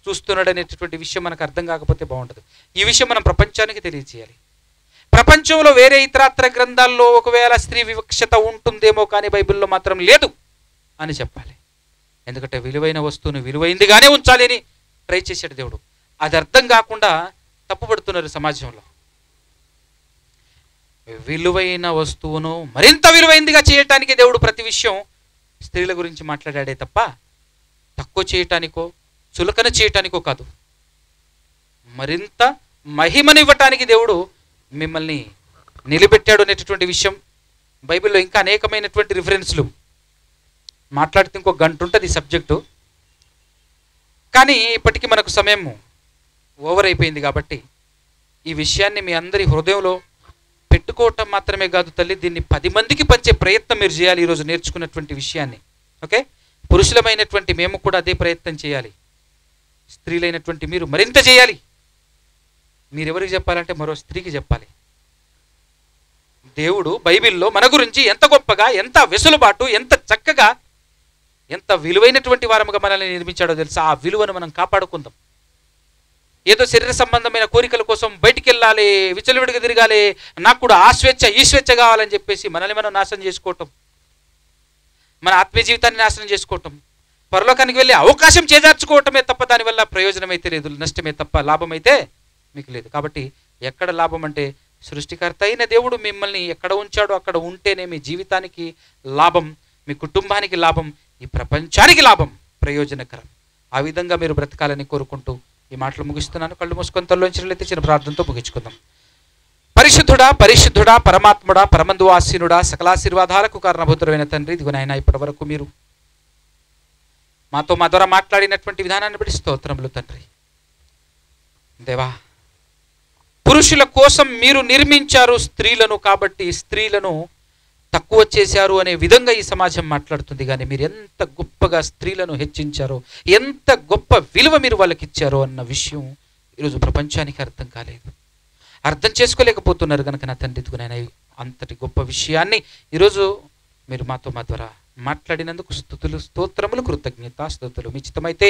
చూస్తున్నాడు అనేటటువంటి విషయం మనకు అర్థం కాకపోతే బాగుంటుంది. ఈ విషయం మనం ప్రపంచానికి తెలియజేయాలి. ప్రపంచంలో వేరే ఇతరత్ర గ్రంథాల్లో ఒకవేళ స్త్రీ వివక్షత ఉంటుందేమో, కానీ బైబిల్లో మాత్రం లేదు అని చెప్పాలి. ఎందుకంటే విలువైన వస్తువును విలువైందిగానే ఉంచాలి అని ట్రై చేశాడు దేవుడు. అది అర్థం కాకుండా తప్పుపడుతున్నారు సమాజంలో. విలువైన వస్తువును మరింత విలువైందిగా చేయటానికి దేవుడు ప్రతి విషయం స్త్రీల గురించి మాట్లాడాడే తప్ప తక్కువ చేయటానికో చులకన చేయటానికో కాదు. మరింత మహిమనివ్వటానికి దేవుడు మిమ్మల్ని నిలబెట్టాడు అనేటటువంటి విషయం బైబిల్లో ఇంకా అనేకమైనటువంటి రిఫరెన్స్లు మాట్లాడితే ఇంకో గంట ఉంటుంది ఈ సబ్జెక్టు. కానీ ఇప్పటికీ మనకు సమయం ఓవర్ అయిపోయింది కాబట్టి ఈ విషయాన్ని మీ అందరి హృదయంలో పెట్టుకోవటం మాత్రమే కాదు తల్లి, దీన్ని 10 మందికి పంచే ప్రయత్నం మీరు చేయాలి ఈరోజు నేర్చుకున్నటువంటి విషయాన్ని. ఓకే, పురుషులమైనటువంటి మేము కూడా అదే ప్రయత్నం చేయాలి, స్త్రీలైనటువంటి మీరు మరింత చేయాలి. మీరెవరికి చెప్పాలంటే మరో స్త్రీకి చెప్పాలి. దేవుడు బైబిల్లో మన గురించి ఎంత గొప్పగా, ఎంత వెసులుబాటు, ఎంత చక్కగా, ఎంత విలువైనటువంటి వారముగా మనల్ని నిర్మించాడో తెలుసా. ఆ విలువను మనం కాపాడుకుందాం. ఏదో శరీర సంబంధమైన కోరికల కోసం బయటికి వెళ్ళాలి, విచలవిడిగా తిరగాలి, నాకు కూడా ఆ స్వేచ్ఛ ఈ స్వేచ్ఛ కావాలని చెప్పేసి మనల్ని మనం నాశనం చేసుకోవటం, మన ఆత్మీయ జీవితాన్ని నాశనం చేసుకోవటం, పరలోకానికి వెళ్ళే అవకాశం చేజార్చుకోవటమే తప్ప దానివల్ల ప్రయోజనం అయితే లేదు, నష్టమే తప్ప లాభం అయితే మీకు లేదు. కాబట్టి ఎక్కడ లాభం అంటే సృష్టికర్త అయిన దేవుడు మిమ్మల్ని ఎక్కడ ఉంచాడో అక్కడ ఉంటేనే మీ జీవితానికి లాభం, మీ కుటుంబానికి లాభం, ఈ ప్రపంచానికి లాభం, ప్రయోజనకరం. ఆ విధంగా మీరు బ్రతకాలని కోరుకుంటూ ఈ మాటలు ముగిస్తున్నాను. కళ్ళు మూసుకొని తల్లోంచి చిన్న ప్రార్థనతో ముగించుకుందాం. పరిశుద్ధుడా పరిశుద్ధుడా పరమాత్ముడా పరమందు ఆసీనుడా సకలాశీర్వాదాలకు కారణభూతుడైన తండ్రి, ఇదిగో నాయన ఇప్పటి వరకు మీరు మాతో మా ద్వారా మాట్లాడినటువంటి విధానాన్ని బట్టి స్తోత్రములు తండ్రి. దేవా, పురుషుల కోసం మీరు నిర్మించారు స్త్రీలను, కాబట్టి స్త్రీలను తక్కువ చేశారు అనే విధంగా ఈ సమాజం మాట్లాడుతుంది. కానీ మీరు ఎంత గొప్పగా స్త్రీలను హెచ్చించారో, ఎంత గొప్ప విలువ మీరు వాళ్ళకి ఇచ్చారో అన్న విషయం ఈరోజు ప్రపంచానికి అర్థం కాలేదు, అర్థం చేసుకోలేకపోతున్నారు. కనుక నా తండ్రి నేను అంతటి గొప్ప విషయాన్ని ఈరోజు మీరు మాతో మా ద్వారా మాట్లాడినందుకు స్తుతులు, స్తోత్రములు, కృతజ్ఞత స్తుతులు. మీ చిత్తమైతే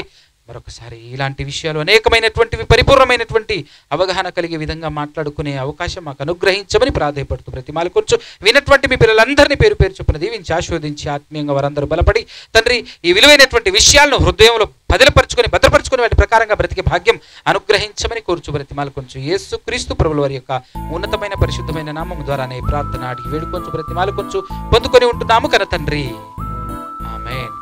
మరొకసారి ఇలాంటి విషయాలు అనేకమైనటువంటివి పరిపూర్ణమైనటువంటి అవగాహన కలిగే విధంగా మాట్లాడుకునే అవకాశం మాకు అనుగ్రహించమని ప్రాధాయపడుతూ ప్రతిమాలు కొంచెం వినటువంటి మీ పిల్లలందరినీ పేరు పేరు చొప్పున దీవించి ఆశీర్వదించి ఆత్మీయంగా వారందరూ బలపడి తండ్రి ఈ విలువైనటువంటి విషయాలను హృదయంలో భద్రపరుచుకొని వాటి ప్రకారంగా బ్రతికే భాగ్యం అనుగ్రహించమని కోరుచు ప్రతిమాలు కొంచెం యేసుక్రీస్తు ప్రభుల వారి యొక్క ఉన్నతమైన పరిశుద్ధమైన నామం ద్వారానే ప్రార్థన అడిగి వేడుకొంచు ప్రతిమాలు కొంచెం పొందుకొని ఉంటున్నాము కన తండ్రి. ఆమేన్.